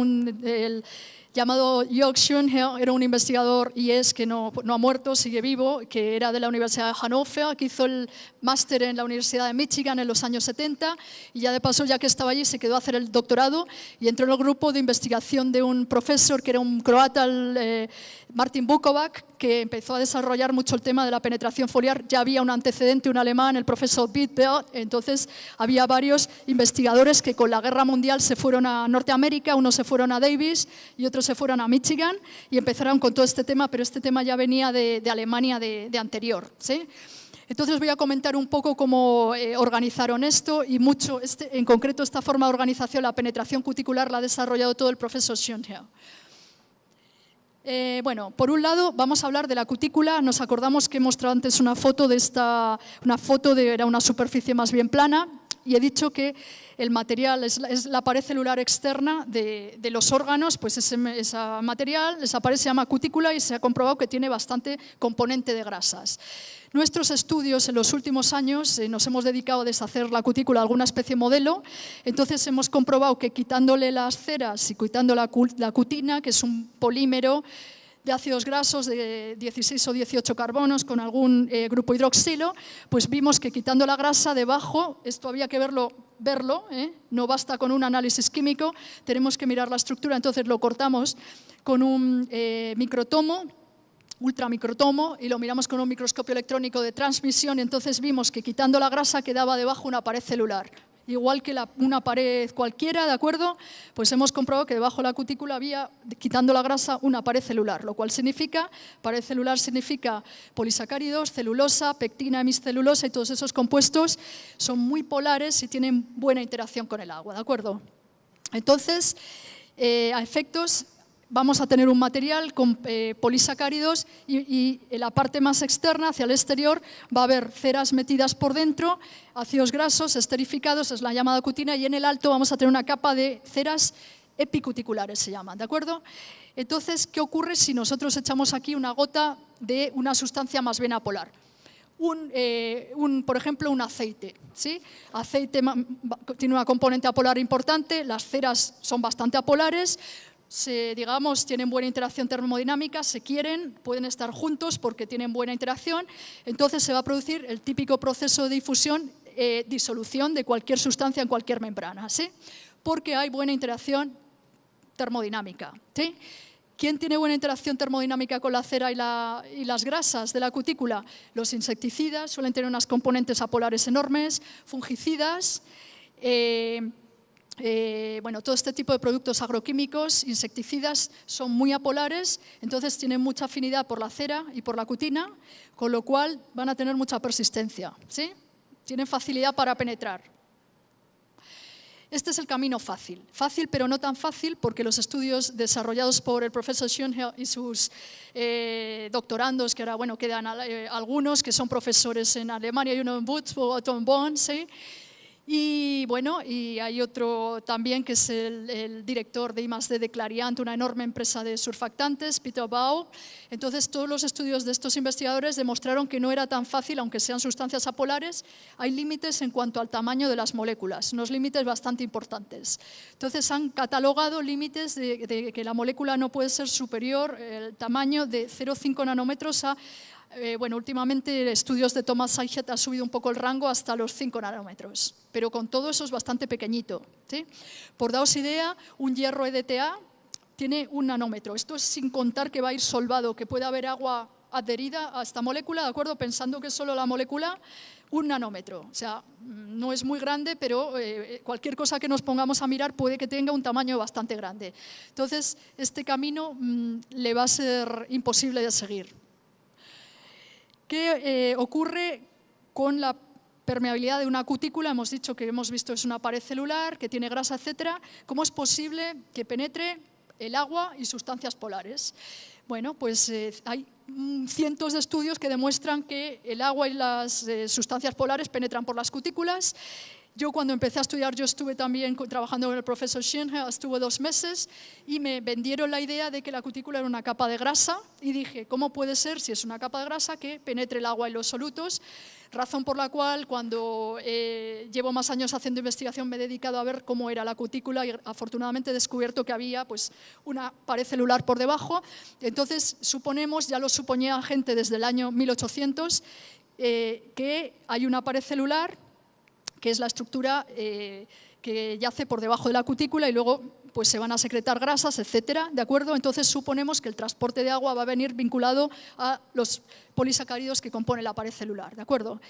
llamado Jörg Schönherr, era un investigador IES que no ha muerto, sigue vivo, que era de la Universidad de Hannover, que hizo el máster en la Universidad de Michigan en los años 70 y ya de paso, ya que estaba allí, se quedó a hacer el doctorado y entró en el grupo de investigación de un profesor que era un croata, Martin Bukovac, que empezó a desarrollar mucho el tema de la penetración foliar. Ya había un antecedente, un alemán, el profesor Wittberg. Entonces había varios investigadores que con la guerra mundial se fueron a Norteamérica, unos se fueron a Davis y otros se fueron a Michigan y empezaron con todo este tema, pero este tema ya venía de Alemania de anterior, ¿sí? Entonces voy a comentar un poco cómo organizaron esto y mucho, en concreto esta forma de organización, la penetración cuticular, la ha desarrollado todo el profesor Schönherr. Bueno, por un lado vamos a hablar de la cutícula. Nos acordamos que he mostrado antes una foto era una superficie más bien plana y he dicho que el material es la pared celular externa de los órganos, pues ese material, esa pared se llama cutícula y se ha comprobado que tiene bastante componente de grasas. Nuestros estudios en los últimos años nos hemos dedicado a deshacer la cutícula a alguna especie modelo, entonces hemos comprobado que quitándole las ceras y quitando la cutina, que es un polímero de ácidos grasos de 16 o 18 carbonos con algún grupo hidroxilo, pues vimos que quitando la grasa debajo, esto había que verlo, no basta con un análisis químico, tenemos que mirar la estructura, entonces lo cortamos con un microtomo, ultramicrotomo, y lo miramos con un microscopio electrónico de transmisión, y entonces vimos que quitando la grasa quedaba debajo una pared celular. Igual que una pared cualquiera, ¿de acuerdo? Pues hemos comprobado que debajo de la cutícula había, quitando la grasa, una pared celular, lo cual significa, pared celular significa polisacáridos, celulosa, pectina, hemicelulosa, y todos esos compuestos son muy polares y tienen buena interacción con el agua, ¿de acuerdo? Entonces, a efectos, vamos a tener un material con polisacáridos y en la parte más externa, hacia el exterior, va a haber ceras metidas por dentro, ácidos grasos esterificados, es la llamada cutina, y en el alto vamos a tener una capa de ceras epicuticulares, se llaman, ¿de acuerdo? Entonces, ¿qué ocurre si nosotros echamos aquí una gota de una sustancia más bien apolar? Por ejemplo, un aceite, ¿sí? Aceite tiene una componente apolar importante, las ceras son bastante apolares, digamos, tienen buena interacción termodinámica, se quieren, pueden estar juntos porque tienen buena interacción, entonces se va a producir el típico proceso de difusión, disolución de cualquier sustancia en cualquier membrana, ¿sí? Porque hay buena interacción termodinámica, ¿sí? ¿Quién tiene buena interacción termodinámica con la cera y las grasas de la cutícula? Los insecticidas suelen tener unas componentes apolares enormes, fungicidas, bueno, todo este tipo de productos agroquímicos, insecticidas, son muy apolares, entonces tienen mucha afinidad por la cera y por la cutina, con lo cual van a tener mucha persistencia, ¿sí? Tienen facilidad para penetrar. Este es el camino fácil, pero no tan fácil porque los estudios desarrollados por el profesor Schönherr y sus doctorandos, que ahora bueno, quedan algunos que son profesores en Alemania, y uno en Würzburg, otro en Bonn, ¿sí? Y bueno, y hay otro también que es el director de I+D de Clariant, una enorme empresa de surfactantes, Peter Bau. Entonces, todos los estudios de estos investigadores demostraron que no era tan fácil, aunque sean sustancias apolares, hay límites en cuanto al tamaño de las moléculas, unos límites bastante importantes. Entonces, han catalogado límites de que la molécula no puede ser superior, el tamaño de 0,5 nanómetros a bueno, últimamente estudios de Thomas Seichet ha subido un poco el rango hasta los 5 nanómetros, pero con todo eso es bastante pequeñito, ¿sí? Por daros idea, un hierro EDTA tiene 1 nanómetro. Esto es sin contar que va a ir solvado, que puede haber agua adherida a esta molécula, ¿de acuerdo? Pensando que es solo la molécula, 1 nanómetro. O sea, no es muy grande, pero cualquier cosa que nos pongamos a mirar puede que tenga un tamaño bastante grande. Entonces, este camino le va a ser imposible de seguir. ¿Qué ocurre con la permeabilidad de una cutícula? Hemos dicho que hemos visto es una pared celular, que tiene grasa, etcétera. ¿Cómo es posible que penetre el agua y sustancias polares? Bueno, pues hay cientos de estudios que demuestran que el agua y las sustancias polares penetran por las cutículas. Yo cuando empecé a estudiar, yo estuve también trabajando con el profesor Schönherr, estuve 2 meses y me vendieron la idea de que la cutícula era una capa de grasa y dije, ¿cómo puede ser, si es una capa de grasa, que penetre el agua y los solutos? Razón por la cual cuando llevo más años haciendo investigación me he dedicado a ver cómo era la cutícula y afortunadamente he descubierto que había pues, una pared celular por debajo. Entonces suponemos, ya lo suponía gente desde el año 1800, que hay una pared celular que es la estructura que yace por debajo de la cutícula y luego pues, se van a secretar grasas, etcétera, ¿de acuerdo? Entonces suponemos que el transporte de agua va a venir vinculado a los polisacáridos que componen la pared celular, ¿de acuerdo?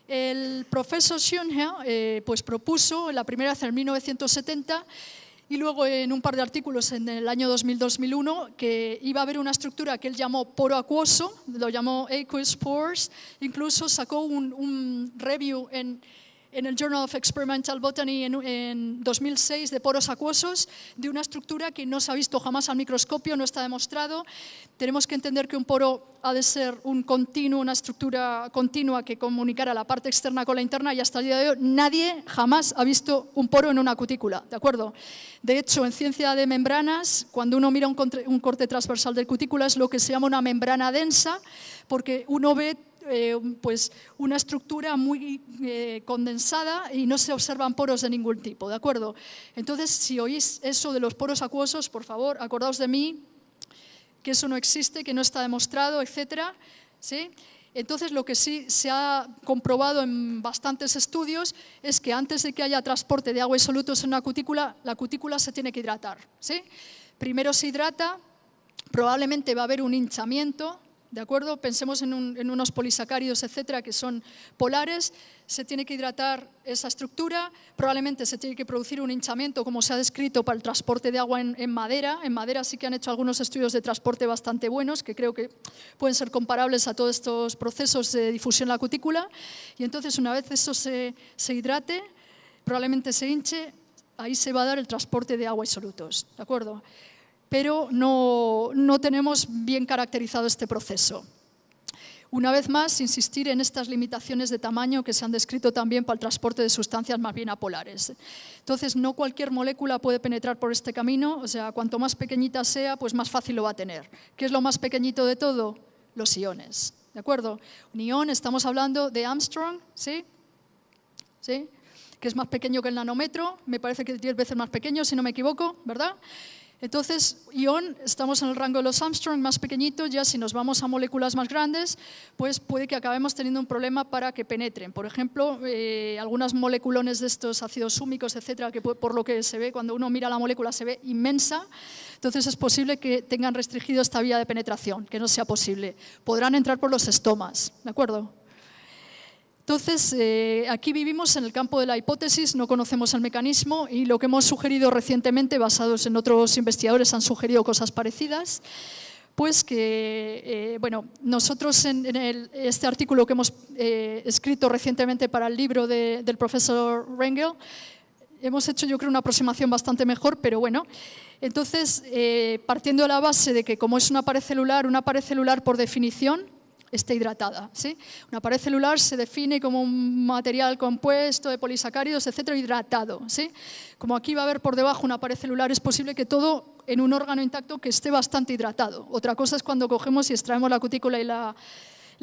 El profesor Schönherr pues, propuso la primera vez en 1970 y luego en un par de artículos en el año 2000-2001 que iba a haber una estructura que él llamó poro acuoso, lo llamó aqueous pores, incluso sacó un review en el Journal of Experimental Botany en 2006 de poros acuosos, de una estructura que no se ha visto jamás al microscopio, no está demostrado. Tenemos que entender que un poro ha de ser un continuo, una estructura continua que comunicara la parte externa con la interna y hasta el día de hoy nadie jamás ha visto un poro en una cutícula, ¿de acuerdo? De hecho, en ciencia de membranas, cuando uno mira un corte transversal de cutícula es lo que se llama una membrana densa, porque uno ve pues una estructura muy condensada y no se observan poros de ningún tipo, ¿de acuerdo? Entonces, si oís eso de los poros acuosos, por favor, acordaos de mí, que eso no existe, que no está demostrado, etcétera, ¿sí? Entonces, lo que sí se ha comprobado en bastantes estudios es que antes de que haya transporte de agua y solutos en una cutícula, la cutícula se tiene que hidratar, ¿sí? Primero se hidrata, probablemente va a haber un hinchamiento, ¿de acuerdo? Pensemos en unos polisacáridos, etcétera, que son polares, se tiene que hidratar esa estructura, probablemente se tiene que producir un hinchamiento, como se ha descrito, para el transporte de agua en madera. En madera sí que han hecho algunos estudios de transporte bastante buenos, que creo que pueden ser comparables a todos estos procesos de difusión en la cutícula. Y entonces, una vez eso se hidrate, probablemente se hinche, ahí se va a dar el transporte de agua y solutos, ¿de acuerdo? pero no tenemos bien caracterizado este proceso. Una vez más, insistir en estas limitaciones de tamaño que se han descrito también para el transporte de sustancias más bien apolares. Entonces, no cualquier molécula puede penetrar por este camino, o sea, cuanto más pequeñita sea, pues más fácil lo va a tener. ¿Qué es lo más pequeñito de todo? Los iones, ¿de acuerdo? Un ion, estamos hablando de Armstrong, ¿sí? ¿Sí? Que es más pequeño que el nanómetro, me parece que es 10 veces más pequeño, si no me equivoco, ¿verdad? Entonces, ion, estamos en el rango de los Armstrong, más pequeñitos, ya si nos vamos a moléculas más grandes, pues puede que acabemos teniendo un problema para que penetren. Por ejemplo, algunas moleculones de estos ácidos súmicos, etcétera, que por lo que se ve, cuando uno mira la molécula se ve inmensa, entonces es posible que tengan restringido esta vía de penetración, que no sea posible. Podrán entrar por los estomas, ¿de acuerdo? Entonces, aquí vivimos en el campo de la hipótesis, no conocemos el mecanismo y lo que hemos sugerido recientemente, basados en otros investigadores, han sugerido cosas parecidas, pues que, bueno, nosotros en este artículo que hemos escrito recientemente para el libro del profesor Rengel, hemos hecho, yo creo, una aproximación bastante mejor, pero bueno. Entonces, partiendo de la base de que como es una pared celular por definición, está hidratada, ¿sí? Una pared celular se define como un material compuesto de polisacáridos, etcétera, hidratado, ¿sí? Como aquí va a haber por debajo una pared celular, es posible que todo en un órgano intacto que esté bastante hidratado. Otra cosa es cuando cogemos y extraemos la cutícula y la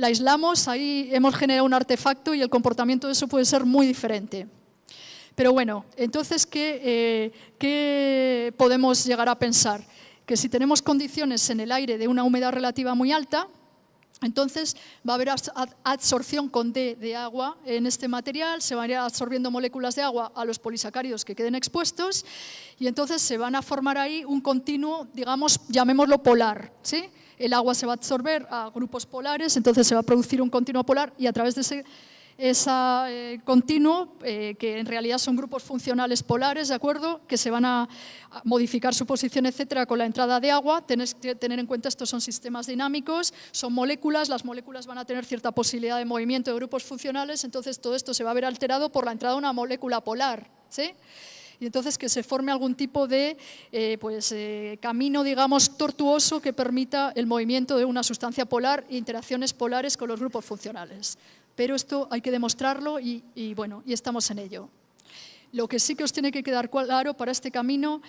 aislamos, ahí hemos generado un artefacto y el comportamiento de eso puede ser muy diferente. Pero bueno, entonces, ¿qué podemos llegar a pensar? Que si tenemos condiciones en el aire de una humedad relativa muy alta, entonces va a haber absorción con D de agua en este material, se van a ir absorbiendo moléculas de agua a los polisacáridos que queden expuestos y entonces se van a formar ahí un continuo, digamos, llamémoslo polar, ¿sí? El agua se va a absorber a grupos polares, entonces se va a producir un continuo polar y a través de ese continuo, que en realidad son grupos funcionales polares, ¿de acuerdo? Que se van a modificar su posición, etcétera, con la entrada de agua. Tenéis que tener en cuenta, estos son sistemas dinámicos, son moléculas, las moléculas van a tener cierta posibilidad de movimiento de grupos funcionales, entonces todo esto se va a ver alterado por la entrada de una molécula polar, ¿sí? Y entonces que se forme algún tipo de camino, digamos, tortuoso que permita el movimiento de una sustancia polar e interacciones polares con los grupos funcionales. Pero esto hay que demostrarlo y estamos en ello. Lo que sí que os tiene que quedar claro para este camino,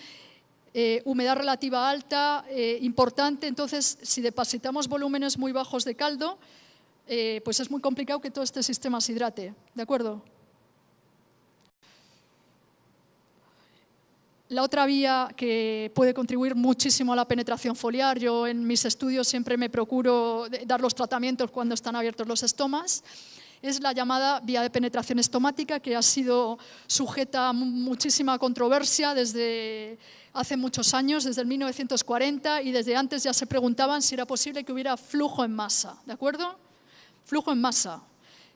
humedad relativa alta, importante, entonces si depositamos volúmenes muy bajos de caldo, pues es muy complicado que todo este sistema se hidrate, ¿de acuerdo? La otra vía que puede contribuir muchísimo a la penetración foliar, yo en mis estudios siempre me procuro dar los tratamientos cuando están abiertos los estomas, es la llamada vía de penetración estomática, que ha sido sujeta a muchísima controversia desde hace muchos años, desde el 1940, y desde antes ya se preguntaban si era posible que hubiera flujo en masa, ¿de acuerdo? Flujo en masa.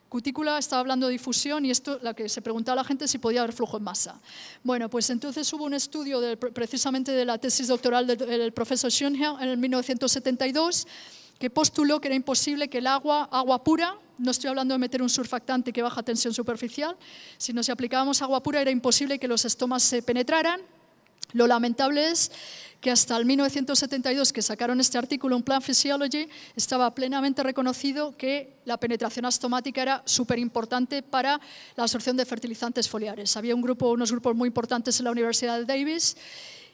Cutícula estaba hablando de difusión y esto, la que se preguntaba a la gente si podía haber flujo en masa. Bueno, pues entonces hubo un estudio precisamente de la tesis doctoral del profesor Schoenherr en el 1972 que postuló que era imposible que el agua pura, no estoy hablando de meter un surfactante que baja tensión superficial, sino si aplicábamos agua pura era imposible que los estomas se penetraran. Lo lamentable es que hasta el 1972, que sacaron este artículo en Plant Physiology, estaba plenamente reconocido que la penetración astomática era súper importante para la absorción de fertilizantes foliares. Había unos grupos muy importantes en la Universidad de Davis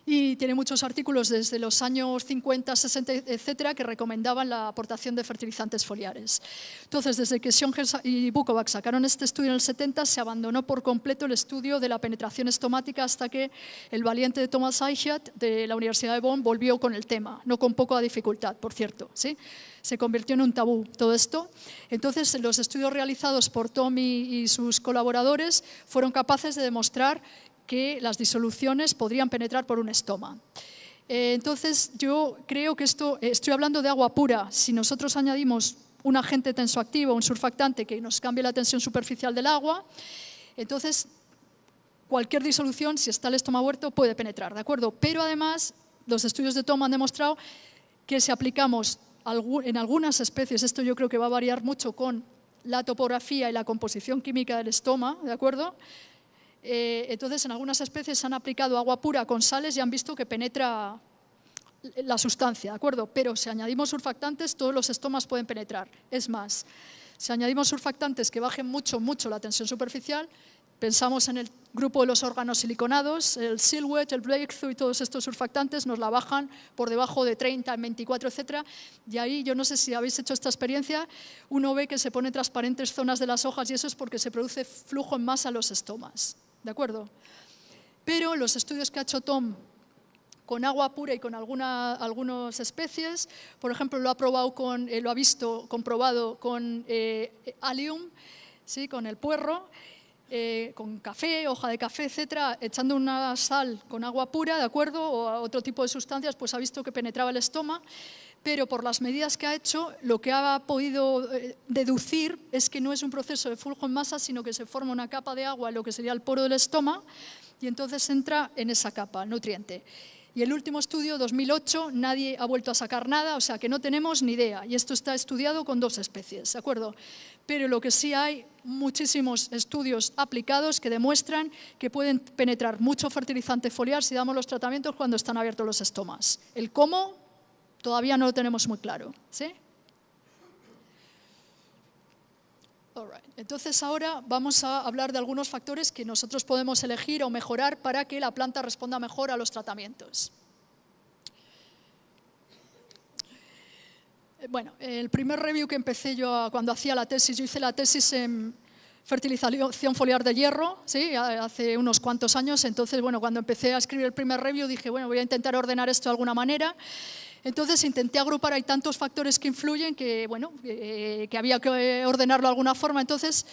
y tiene muchos artículos desde los años 50, 60, etcétera, que recomendaban la aportación de fertilizantes foliares. Entonces, desde que Schoenherr y Bukovac sacaron este estudio en el 70, se abandonó por completo el estudio de la penetración estomática hasta que el valiente de Thomas Eichert de la Universidad de Bonn volvió con el tema, no con poca dificultad, por cierto, ¿sí? Se convirtió en un tabú todo esto. Entonces, los estudios realizados por Tom y sus colaboradores fueron capaces de demostrar que las disoluciones podrían penetrar por un estoma. Entonces, yo creo que esto, estoy hablando de agua pura, si nosotros añadimos un agente tensoactivo, un surfactante que nos cambie la tensión superficial del agua, entonces cualquier disolución, si está el estoma abierto, puede penetrar, ¿de acuerdo? Pero además, los estudios de Tom han demostrado que si aplicamos en algunas especies, esto yo creo que va a variar mucho con la topografía y la composición química del estoma, ¿de acuerdo? Entonces, en algunas especies han aplicado agua pura con sales y han visto que penetra la sustancia, ¿de acuerdo? Pero si añadimos surfactantes, todos los estomas pueden penetrar. Es más, si añadimos surfactantes que bajen mucho la tensión superficial, pensamos en el grupo de los órganos siliconados, el Silhouette, el Breakthrough y todos estos surfactantes nos la bajan por debajo de 30, 24, etc. Y ahí, yo no sé si habéis hecho esta experiencia, uno ve que se ponen transparentes zonas de las hojas y eso es porque se produce flujo en masa en los estomas, ¿de acuerdo? Pero los estudios que ha hecho Tom con agua pura y con algunas especies, por ejemplo, lo ha visto comprobado con allium, ¿sí? Con el puerro, con café, hoja de café, etcétera, echando una sal con agua pura, ¿de acuerdo? O a otro tipo de sustancias, pues ha visto que penetraba el estómago, pero por las medidas que ha hecho, lo que ha podido deducir es que no es un proceso de flujo en masa, sino que se forma una capa de agua en lo que sería el poro del estómago y entonces entra en esa capa, el nutriente. Y el último estudio, 2008, nadie ha vuelto a sacar nada, o sea que no tenemos ni idea. Y esto está estudiado con 2 especies, ¿de acuerdo? Pero lo que sí hay, muchísimos estudios aplicados que demuestran que pueden penetrar mucho fertilizante foliar si damos los tratamientos cuando están abiertos los estomas. El cómo todavía no lo tenemos muy claro, ¿sí? Entonces ahora vamos a hablar de algunos factores que nosotros podemos elegir o mejorar para que la planta responda mejor a los tratamientos. Bueno, el primer review que empecé yo cuando hacía la tesis, yo hice la tesis en fertilización foliar de hierro, ¿sí? Hace unos cuantos años, entonces bueno, cuando empecé a escribir el primer review dije, bueno, voy a intentar ordenar esto de alguna manera. Entonces intenté agrupar, hay tantos factores que influyen que, bueno, que había que ordenarlo de alguna forma. Entonces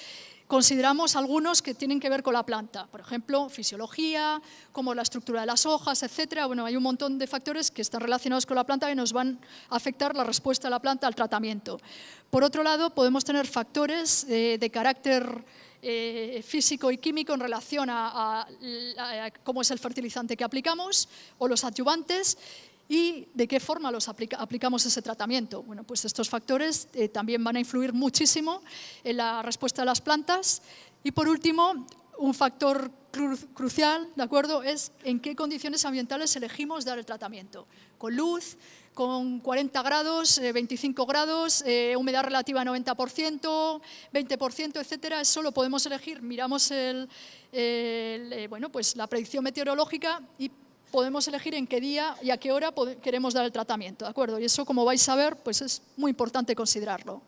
consideramos algunos que tienen que ver con la planta, por ejemplo, fisiología, como la estructura de las hojas, etcétera. Bueno, hay un montón de factores que están relacionados con la planta que nos van a afectar la respuesta de la planta al tratamiento. Por otro lado, podemos tener factores de carácter físico y químico en relación a cómo es el fertilizante que aplicamos o los adyuvantes. ¿Y de qué forma aplicamos ese tratamiento? Bueno, pues estos factores también van a influir muchísimo en la respuesta de las plantas. Y por último, un factor crucial, ¿de acuerdo?, es en qué condiciones ambientales elegimos dar el tratamiento. Con luz, con 40 grados, 25 grados, humedad relativa 90%, 20%, etcétera. Eso lo podemos elegir. Miramos bueno, pues la predicción meteorológica y podemos elegir en qué día y a qué hora queremos dar el tratamiento, ¿de acuerdo? Y eso, como vais a ver, pues es muy importante considerarlo.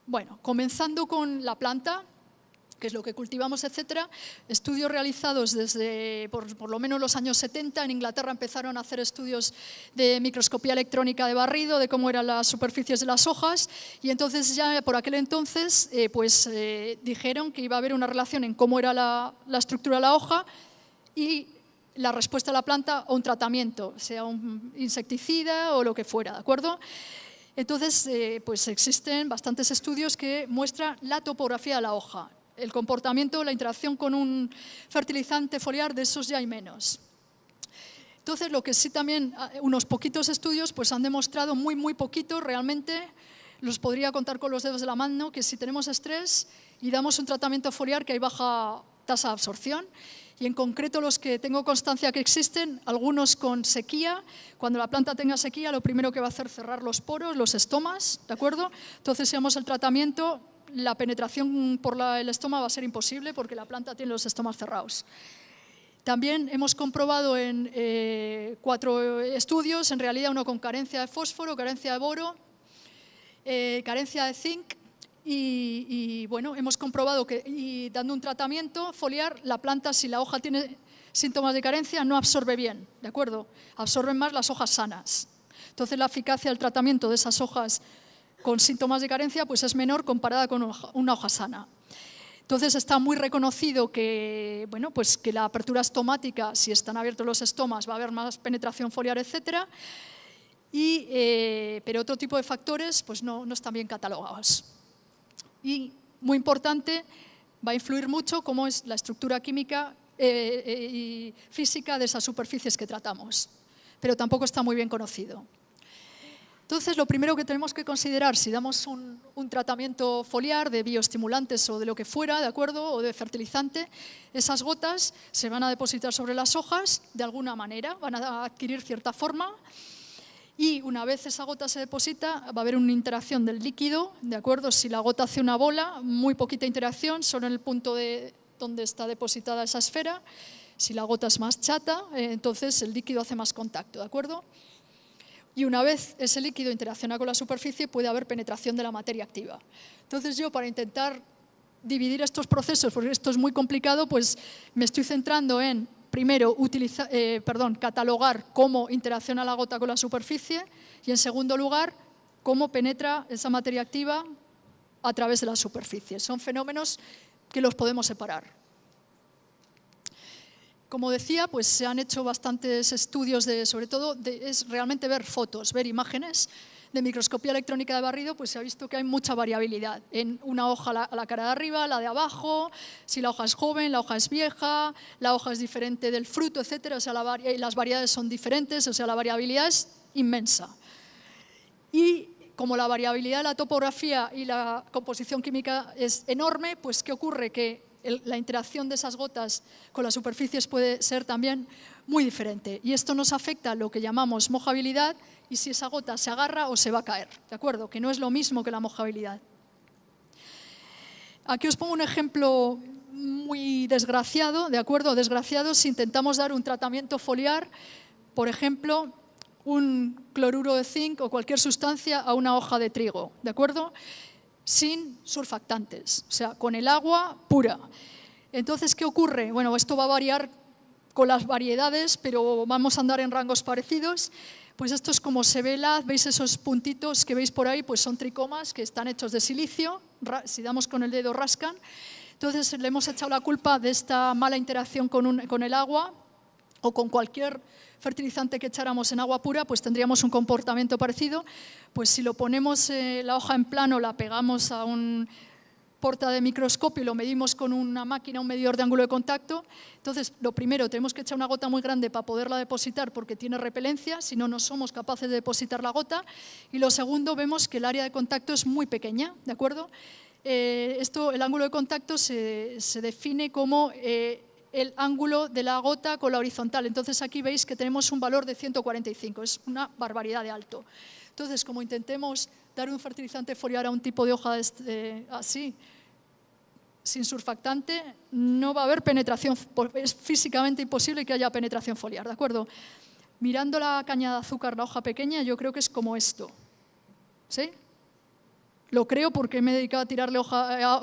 Bueno, comenzando con la planta, que es lo que cultivamos, etcétera, estudios realizados desde por lo menos los años 70. En Inglaterra empezaron a hacer estudios de microscopía electrónica de barrido, de cómo eran las superficies de las hojas, y entonces ya por aquel entonces dijeron que iba a haber una relación en cómo era la estructura de la hoja y la respuesta de la planta a un tratamiento, sea un insecticida o lo que fuera, ¿de acuerdo? Entonces, pues existen bastantes estudios que muestran la topografía de la hoja, el comportamiento, la interacción con un fertilizante foliar, de esos ya hay menos. Entonces, lo que sí también, unos poquitos estudios pues han demostrado, muy poquitos realmente, los podría contar con los dedos de la mano, que si tenemos estrés y damos un tratamiento foliar que hay baja tasa de absorción, y en concreto los que tengo constancia que existen, algunos con sequía. Cuando la planta tenga sequía, lo primero que va a hacer es cerrar los poros, los estomas, ¿de acuerdo? Entonces, si damos el tratamiento, la penetración por el estómago va a ser imposible porque la planta tiene los estomas cerrados. También hemos comprobado en 4 estudios, en realidad uno con carencia de fósforo, carencia de boro, carencia de zinc, y bueno, hemos comprobado que dando un tratamiento foliar, la planta, si la hoja tiene síntomas de carencia, no absorbe bien, ¿de acuerdo? Absorben más las hojas sanas. Entonces, la eficacia del tratamiento de esas hojas con síntomas de carencia pues es menor comparada con una hoja sana. Entonces, está muy reconocido que, bueno, pues que la apertura estomática, si están abiertos los estomas, va a haber más penetración foliar, etcétera. Pero otro tipo de factores pues no están bien catalogados. Y, muy importante, va a influir mucho cómo es la estructura química y física de esas superficies que tratamos, pero tampoco está muy bien conocido. Entonces, lo primero que tenemos que considerar, si damos un tratamiento foliar de bioestimulantes o de lo que fuera, ¿de acuerdo?, o de fertilizante, esas gotas se van a depositar sobre las hojas de alguna manera, van a adquirir cierta forma, y una vez esa gota se deposita, va a haber una interacción del líquido, ¿de acuerdo? Si la gota hace una bola, muy poquita interacción, solo en el punto de donde está depositada esa esfera. Si la gota es más chata, entonces el líquido hace más contacto, ¿de acuerdo? Y una vez ese líquido interacciona con la superficie, puede haber penetración de la materia activa. Entonces yo, para intentar dividir estos procesos, porque esto es muy complicado, pues me estoy centrando en, primero, catalogar cómo interacciona la gota con la superficie y, en segundo lugar, cómo penetra esa materia activa a través de la superficie. Son fenómenos que los podemos separar. Como decía, pues se han hecho bastantes estudios sobre todo, es realmente ver fotos, ver imágenes de microscopía electrónica de barrido, pues se ha visto que hay mucha variabilidad. En una hoja la cara de arriba, la de abajo, si la hoja es joven, la hoja es vieja, la hoja es diferente del fruto, etcétera. O sea, las variedades son diferentes, o sea, la variabilidad es inmensa. Y como la variabilidad de la topografía y la composición química es enorme, pues ¿qué ocurre? Que la interacción de esas gotas con las superficies puede ser también muy diferente. Y esto nos afecta a lo que llamamos mojabilidad y si esa gota se agarra o se va a caer, ¿de acuerdo? Que no es lo mismo que la mojabilidad. Aquí os pongo un ejemplo muy desgraciado, ¿de acuerdo? Desgraciado si intentamos dar un tratamiento foliar, por ejemplo, un cloruro de zinc o cualquier sustancia a una hoja de trigo, ¿de acuerdo? Sin surfactantes, o sea, con el agua pura. Entonces, ¿qué ocurre? Bueno, esto va a variar con las variedades, pero vamos a andar en rangos parecidos. Pues esto es como se ve ¿veis esos puntitos que veis por ahí? Pues son tricomas que están hechos de silicio, si damos con el dedo rascan. Entonces, le hemos echado la culpa de esta mala interacción con el agua o con cualquier fertilizante que echáramos en agua pura, pues tendríamos un comportamiento parecido. Pues si lo ponemos la hoja en plano, la pegamos a un porta de microscopio y lo medimos con una máquina, un medidor de ángulo de contacto, entonces lo primero, tenemos que echar una gota muy grande para poderla depositar porque tiene repelencia, si no, no somos capaces de depositar la gota. Y lo segundo, vemos que el área de contacto es muy pequeña, ¿de acuerdo? El ángulo de contacto se define como el ángulo de la gota con la horizontal. Entonces aquí veis que tenemos un valor de 145, es una barbaridad de alto. Entonces, como intentemos dar un fertilizante foliar a un tipo de hoja así, sin surfactante, no va a haber penetración, es físicamente imposible que haya penetración foliar, ¿de acuerdo? Mirando la caña de azúcar, la hoja pequeña, yo creo que es como esto, ¿sí? Lo creo porque me he dedicado a tirarle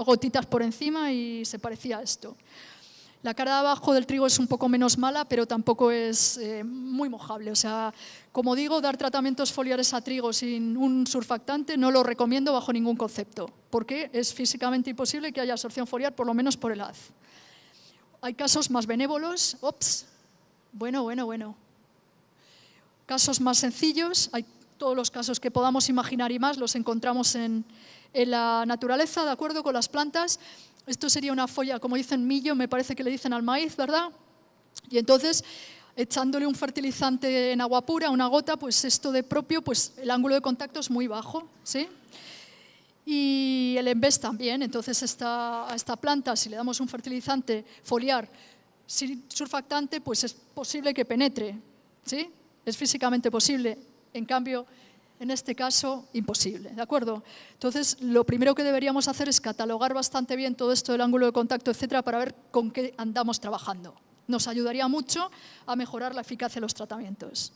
gotitas por encima y se parecía a esto. La cara de abajo del trigo es un poco menos mala, pero tampoco es muy mojable. O sea, como digo, dar tratamientos foliares a trigo sin un surfactante no lo recomiendo bajo ningún concepto, porque es físicamente imposible que haya absorción foliar, por lo menos por el haz. Hay casos más benévolos. Bueno. Casos más sencillos, hay todos los casos que podamos imaginar y más, los encontramos en la naturaleza, ¿de acuerdo? Con las plantas. Esto sería una folla, como dicen millo, me parece que le dicen al maíz, ¿verdad? Y entonces, echándole un fertilizante en agua pura, una gota, pues esto de propio, pues el ángulo de contacto es muy bajo, ¿sí? Y el envés también. Entonces, a esta planta, si le damos un fertilizante foliar sin surfactante, pues es posible que penetre, ¿sí? Es físicamente posible. En cambio, en este caso, imposible, ¿de acuerdo? Entonces, lo primero que deberíamos hacer es catalogar bastante bien todo esto del ángulo de contacto, etcétera, para ver con qué andamos trabajando. Nos ayudaría mucho a mejorar la eficacia de los tratamientos.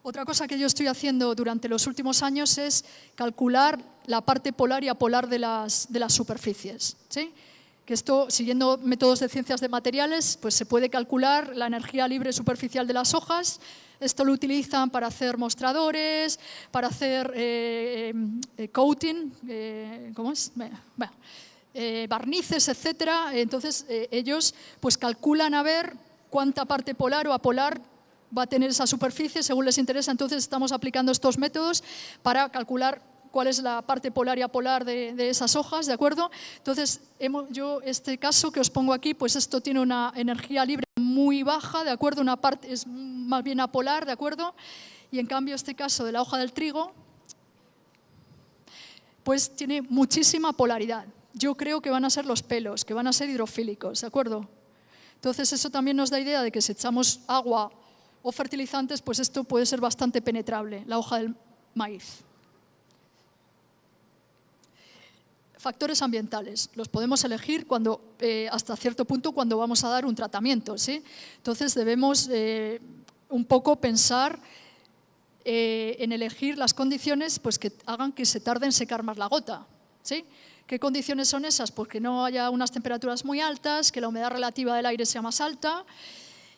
Otra cosa que yo estoy haciendo durante los últimos años es calcular la parte polar y apolar de las superficies, ¿sí? Que esto, siguiendo métodos de ciencias de materiales, pues se puede calcular la energía libre superficial de las hojas. Esto lo utilizan para hacer mostradores, para hacer coating, ¿cómo es? Bueno, barnices, etcétera. Entonces, ellos pues calculan a ver cuánta parte polar o apolar va a tener esa superficie según les interesa. Entonces, estamos aplicando estos métodos para calcular cuál es la parte polar y apolar de esas hojas, ¿de acuerdo? Entonces, yo este caso que os pongo aquí, pues esto tiene una energía libre muy baja, ¿de acuerdo? Una parte es más bien apolar, ¿de acuerdo? Y en cambio este caso de la hoja del trigo, pues tiene muchísima polaridad. Yo creo que van a ser los pelos, que van a ser hidrofílicos, ¿de acuerdo? Entonces eso también nos da idea de que si echamos agua o fertilizantes, pues esto puede ser bastante penetrable, la hoja del maíz. Factores ambientales, los podemos elegir hasta cierto punto cuando vamos a dar un tratamiento, ¿sí? Entonces debemos un poco pensar en elegir las condiciones pues, que hagan que se tarde en secar más la gota, ¿sí? ¿Qué condiciones son esas? Pues que no haya unas temperaturas muy altas, que la humedad relativa del aire sea más alta,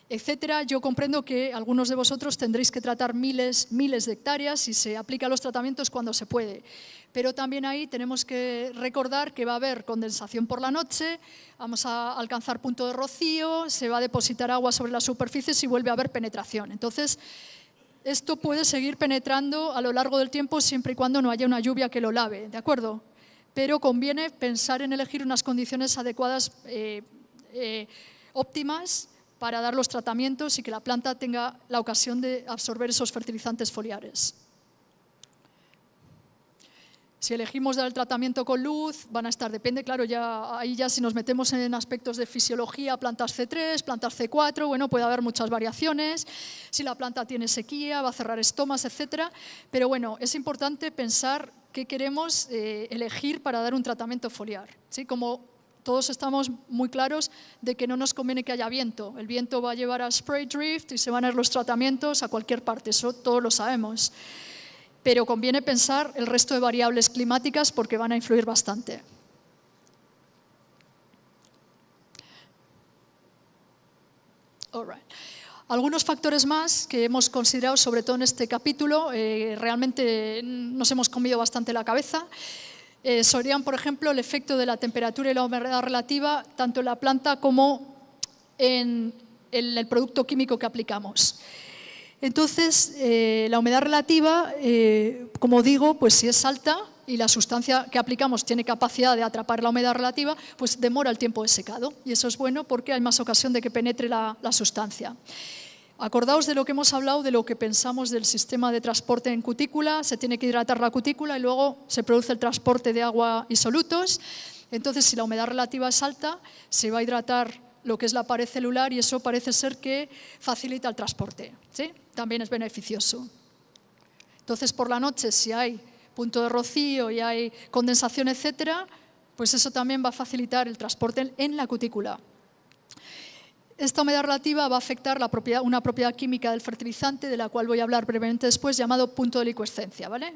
etcétera. Yo comprendo que algunos de vosotros tendréis que tratar miles de hectáreas y se aplican los tratamientos cuando se puede. Pero también ahí tenemos que recordar que va a haber condensación por la noche, vamos a alcanzar punto de rocío, se va a depositar agua sobre las superficies y vuelve a haber penetración. Entonces, esto puede seguir penetrando a lo largo del tiempo siempre y cuando no haya una lluvia que lo lave, ¿de acuerdo? Pero conviene pensar en elegir unas condiciones adecuadas, óptimas, para dar los tratamientos y que la planta tenga la ocasión de absorber esos fertilizantes foliares. Si elegimos dar el tratamiento con luz, van a estar, depende, claro, ahí ya si nos metemos en aspectos de fisiología, plantas C3, plantas C4, bueno, puede haber muchas variaciones. Si la planta tiene sequía, va a cerrar estomas, etcétera. Pero bueno, es importante pensar qué queremos elegir para dar un tratamiento foliar, ¿sí? Como todos estamos muy claros de que no nos conviene que haya viento. El viento va a llevar a spray drift y se van a ir los tratamientos a cualquier parte, eso todos lo sabemos. Pero conviene pensar el resto de variables climáticas porque van a influir bastante. All right. Algunos factores más que hemos considerado, sobre todo en este capítulo, realmente nos hemos comido bastante la cabeza. Serían, por ejemplo, el efecto de la temperatura y la humedad relativa, tanto en la planta como en el producto químico que aplicamos. Entonces, la humedad relativa, como digo, pues si es alta y la sustancia que aplicamos tiene capacidad de atrapar la humedad relativa, pues demora el tiempo de secado. Y eso es bueno porque hay más ocasión de que penetre la sustancia. Acordaos de lo que hemos hablado, de lo que pensamos del sistema de transporte en cutícula. Se tiene que hidratar la cutícula y luego se produce el transporte de agua y solutos. Entonces, si la humedad relativa es alta, se va a hidratar lo que es la pared celular y eso parece ser que facilita el transporte, ¿sí? También es beneficioso. Entonces, por la noche, si hay punto de rocío y hay condensación, etcétera, pues eso también va a facilitar el transporte en la cutícula. Esta humedad relativa va a afectar una propiedad química del fertilizante, de la cual voy a hablar brevemente después, llamado punto de licuescencia, ¿vale?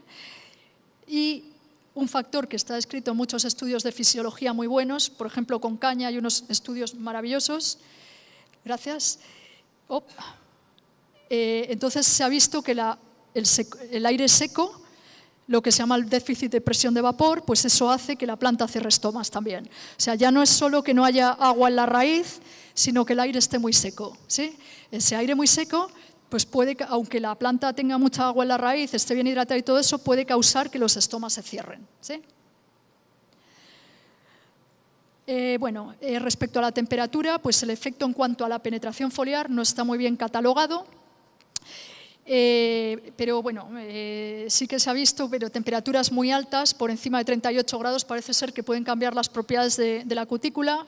Y un factor que está descrito en muchos estudios de fisiología muy buenos, por ejemplo, con caña hay unos estudios maravillosos. Gracias. Entonces se ha visto que el aire seco, lo que se llama el déficit de presión de vapor, pues eso hace que la planta cierre estomas también. O sea, ya no es solo que no haya agua en la raíz, sino que el aire esté muy seco, ¿sí? Ese aire muy seco, pues puede, aunque la planta tenga mucha agua en la raíz, esté bien hidratada y todo eso, puede causar que los estomas se cierren, ¿sí? Respecto a la temperatura, pues el efecto en cuanto a la penetración foliar no está muy bien catalogado. Pero bueno, sí que se ha visto, pero temperaturas muy altas, por encima de 38 grados, parece ser que pueden cambiar las propiedades de la cutícula.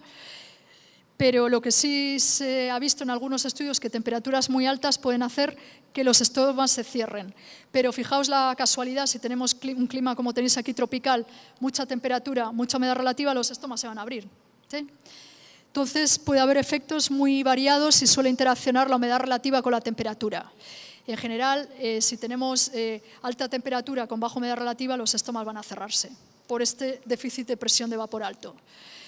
Pero lo que sí se ha visto en algunos estudios es que temperaturas muy altas pueden hacer que los estomas se cierren. Pero fijaos la casualidad, si tenemos un clima como tenéis aquí tropical, mucha temperatura, mucha humedad relativa, los estomas se van a abrir, ¿sí? Entonces puede haber efectos muy variados y suele interaccionar la humedad relativa con la temperatura. En general, si tenemos alta temperatura con baja humedad relativa, los estomas van a cerrarse por este déficit de presión de vapor alto.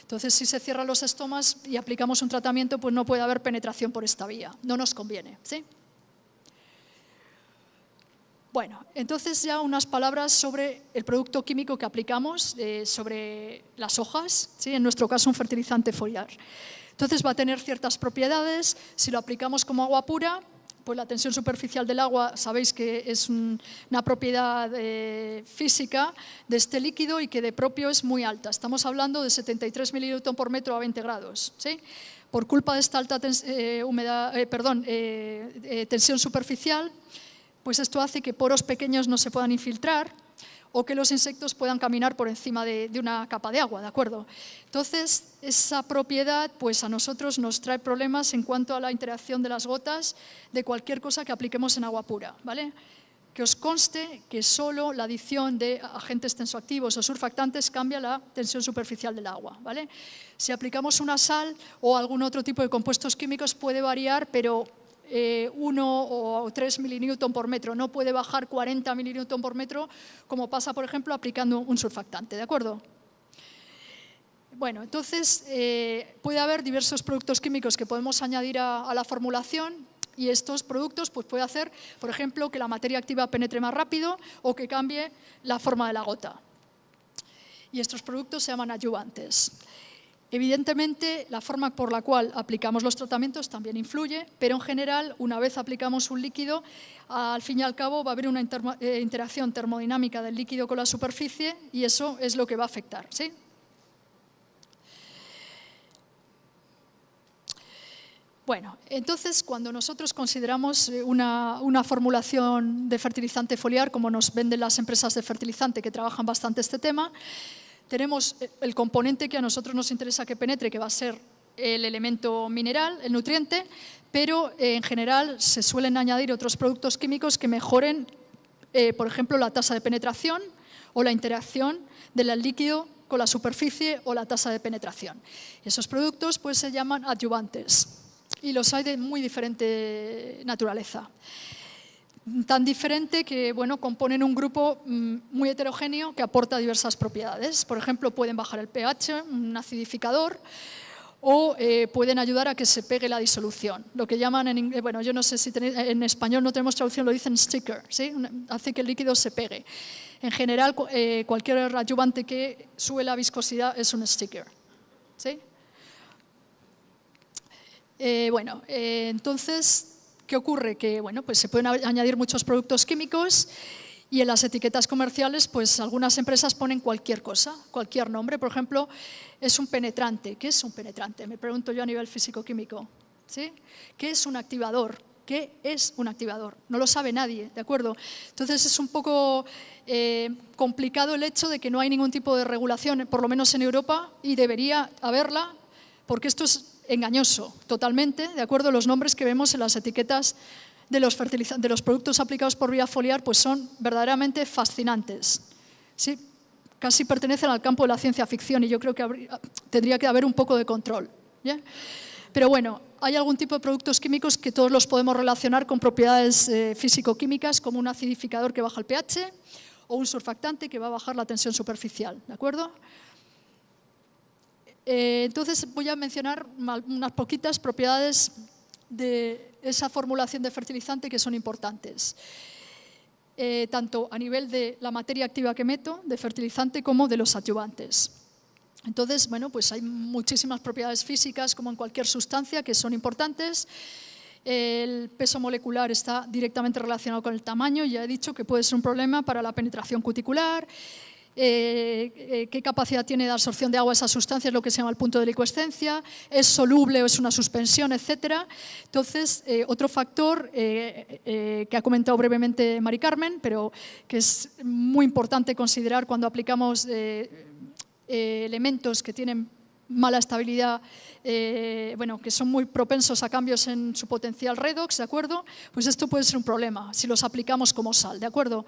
Entonces, si se cierran los estomas y aplicamos un tratamiento, pues no puede haber penetración por esta vía. No nos conviene, ¿sí? Bueno, entonces ya unas palabras sobre el producto químico que aplicamos, sobre las hojas, ¿sí? En nuestro caso, un fertilizante foliar. Entonces, va a tener ciertas propiedades. Si lo aplicamos como agua pura, pues la tensión superficial del agua, sabéis que es una propiedad física de este líquido y que de propio es muy alta. Estamos hablando de 73 mililitros por metro a 20 grados, ¿sí? Por culpa de esta alta tensión superficial, pues esto hace que poros pequeños no se puedan infiltrar o que los insectos puedan caminar por encima de una capa de agua, ¿de acuerdo? Entonces, esa propiedad pues a nosotros nos trae problemas en cuanto a la interacción de las gotas de cualquier cosa que apliquemos en agua pura, ¿vale? Que os conste que solo la adición de agentes tensoactivos o surfactantes cambia la tensión superficial del agua, ¿vale? Si aplicamos una sal o algún otro tipo de compuestos químicos puede variar, pero 1 o 3 milínewton por metro, no puede bajar 40 milínewton por metro, como pasa, por ejemplo, aplicando un surfactante, ¿de acuerdo? Bueno, entonces puede haber diversos productos químicos que podemos añadir a la formulación y estos productos pues, puede hacer, por ejemplo, que la materia activa penetre más rápido o que cambie la forma de la gota. Y estos productos se llaman adyuvantes. Evidentemente, la forma por la cual aplicamos los tratamientos también influye, pero en general, una vez aplicamos un líquido, al fin y al cabo va a haber una interacción termodinámica del líquido con la superficie y eso es lo que va a afectar, ¿sí? Bueno, entonces, cuando nosotros consideramos una formulación de fertilizante foliar, como nos venden las empresas de fertilizante que trabajan bastante este tema, tenemos el componente que a nosotros nos interesa que penetre, que va a ser el elemento mineral, el nutriente, pero en general se suelen añadir otros productos químicos que mejoren, por ejemplo, la tasa de penetración o la interacción del líquido con la superficie o la tasa de penetración. Esos productos pues, se llaman adyuvantes y los hay de muy diferente naturaleza. Tan diferente que bueno, componen un grupo muy heterogéneo que aporta diversas propiedades. Por ejemplo, pueden bajar el pH, un acidificador, o pueden ayudar a que se pegue la disolución. Lo que llaman, bueno, yo no sé si tenéis, en español no tenemos traducción, lo dicen sticker, ¿sí? Hace que el líquido se pegue. En general, cualquier adyuvante que sube la viscosidad es un sticker, ¿sí? Bueno, entonces, ¿qué ocurre? Que bueno, pues se pueden añadir muchos productos químicos y en las etiquetas comerciales pues algunas empresas ponen cualquier cosa, cualquier nombre. Por ejemplo, es un penetrante. ¿Qué es un penetrante? Me pregunto yo a nivel físico-químico, ¿sí? ¿Qué es un activador? ¿Qué es un activador? No lo sabe nadie, ¿de acuerdo? Entonces es un poco complicado el hecho de que no hay ningún tipo de regulación, por lo menos en Europa, y debería haberla, porque esto es engañoso totalmente, ¿de acuerdo? Los nombres que vemos en las etiquetas de los productos aplicados por vía foliar pues son verdaderamente fascinantes, ¿sí? Casi pertenecen al campo de la ciencia ficción y yo creo que tendría que haber un poco de control, ¿ya? Pero bueno, hay algún tipo de productos químicos que todos los podemos relacionar con propiedades físico-químicas, como un acidificador que baja el pH o un surfactante que va a bajar la tensión superficial, ¿de acuerdo? Entonces voy a mencionar unas poquitas propiedades de esa formulación de fertilizante que son importantes, tanto a nivel de la materia activa que meto, de fertilizante, como de los adyuvantes. Entonces, bueno, pues hay muchísimas propiedades físicas, como en cualquier sustancia, que son importantes. El peso molecular está directamente relacionado con el tamaño, ya he dicho que puede ser un problema para la penetración cuticular. Qué capacidad tiene de absorción de agua esa sustancia, es lo que se llama el punto de licuescencia, es soluble o es una suspensión, etcétera. Entonces, otro factor que ha comentado brevemente Mari Carmen, pero que es muy importante considerar cuando aplicamos elementos que tienen mala estabilidad, bueno, que son muy propensos a cambios en su potencial redox, ¿de acuerdo? Pues esto puede ser un problema si los aplicamos como sal, ¿de acuerdo?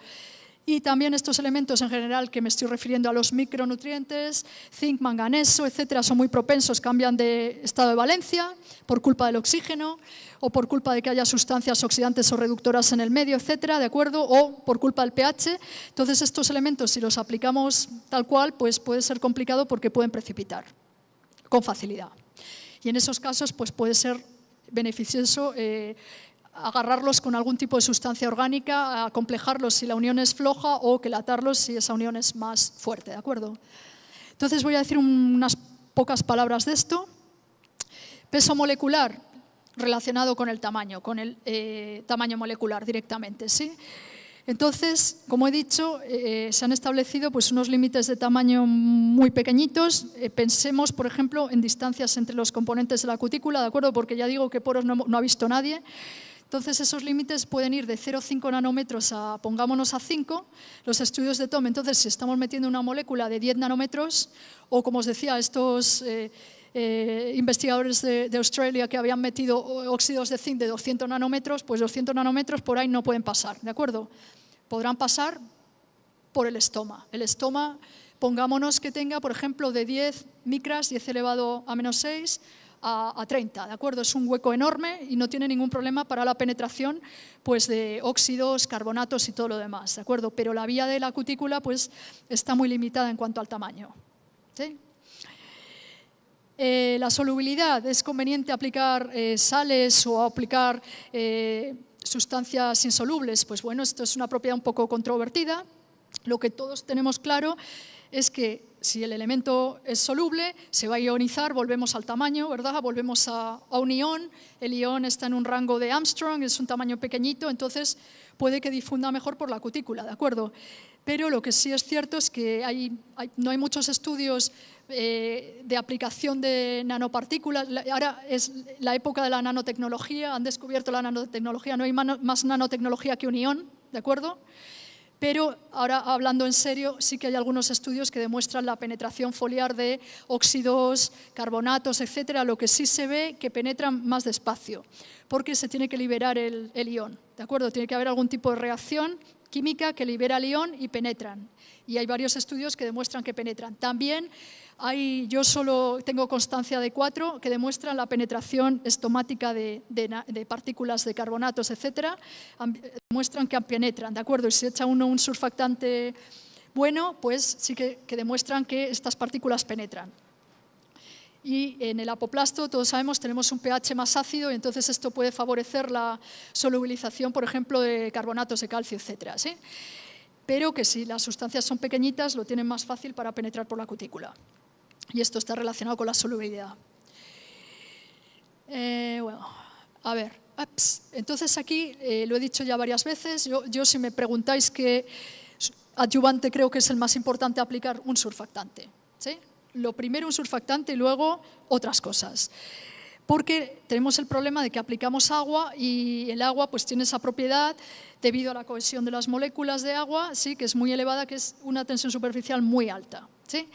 Y también estos elementos en general que me estoy refiriendo a los micronutrientes, zinc, manganeso, etcétera, son muy propensos, cambian de estado de valencia por culpa del oxígeno o por culpa de que haya sustancias oxidantes o reductoras en el medio, etcétera, ¿de acuerdo? O por culpa del pH. Entonces, estos elementos, si los aplicamos tal cual, pues puede ser complicado porque pueden precipitar con facilidad. Y en esos casos, pues puede ser beneficioso agarrarlos con algún tipo de sustancia orgánica, acomplejarlos si la unión es floja o quelatarlos si esa unión es más fuerte, ¿de acuerdo? Entonces voy a decir unas pocas palabras de esto. Peso molecular relacionado con el tamaño molecular directamente, ¿sí? Entonces, como he dicho, se han establecido pues, unos límites de tamaño muy pequeñitos. Pensemos, por ejemplo, en distancias entre los componentes de la cutícula, ¿de acuerdo? Porque ya digo que poros no ha visto nadie. Entonces, esos límites pueden ir de 0,5 nanómetros a, pongámonos, a 5. Los estudios de TOM, entonces, si estamos metiendo una molécula de 10 nanómetros, o como os decía, estos investigadores de Australia que habían metido óxidos de zinc de 200 nanómetros, pues 200 nanómetros por ahí no pueden pasar, ¿de acuerdo? Podrán pasar por el estoma. El estoma, pongámonos que tenga, por ejemplo, de 10 micras, 10 elevado a menos 6, a 30, ¿de acuerdo? Es un hueco enorme y no tiene ningún problema para la penetración pues, de óxidos, carbonatos y todo lo demás, ¿de acuerdo? Pero la vía de la cutícula pues, está muy limitada en cuanto al tamaño, ¿sí? La solubilidad, es conveniente aplicar sales o aplicar sustancias insolubles. Pues bueno, esto es una propiedad un poco controvertida. Lo que todos tenemos claro es que si el elemento es soluble, se va a ionizar, volvemos al tamaño, ¿verdad? Volvemos a un ion, el ion está en un rango de Armstrong, es un tamaño pequeñito, entonces puede que difunda mejor por la cutícula, ¿de acuerdo? Pero lo que sí es cierto es que no hay muchos estudios de aplicación de nanopartículas. Ahora es la época de la nanotecnología, han descubierto la nanotecnología, no hay más nanotecnología que un ion, ¿de acuerdo? Pero ahora, hablando en serio, sí que hay algunos estudios que demuestran la penetración foliar de óxidos, carbonatos, etcétera. Lo que sí se ve que penetran más despacio, porque se tiene que liberar el ion, ¿de acuerdo? Tiene que haber algún tipo de reacción química que libera el ion y penetran. Y hay varios estudios que demuestran que penetran. También yo solo tengo constancia de 4 que demuestran la penetración estomática de partículas de carbonatos, etcétera, demuestran que penetran, ¿de acuerdo? Y si echa uno un surfactante bueno, pues sí que demuestran que estas partículas penetran. Y en el apoplasto, todos sabemos, tenemos un pH más ácido y entonces esto puede favorecer la solubilización, por ejemplo, de carbonatos de calcio, etcétera, ¿sí? Pero que si las sustancias son pequeñitas, lo tienen más fácil para penetrar por la cutícula. Y esto está relacionado con la solubilidad. Bueno, a ver, entonces aquí, lo he dicho ya varias veces, yo si me preguntáis qué adyuvante creo que es el más importante aplicar, un surfactante, ¿sí? Lo primero un surfactante y luego otras cosas. Porque tenemos el problema de que aplicamos agua y el agua pues, tiene esa propiedad debido a la cohesión de las moléculas de agua, ¿sí? Que es muy elevada, que es una tensión superficial muy alta, ¿sí?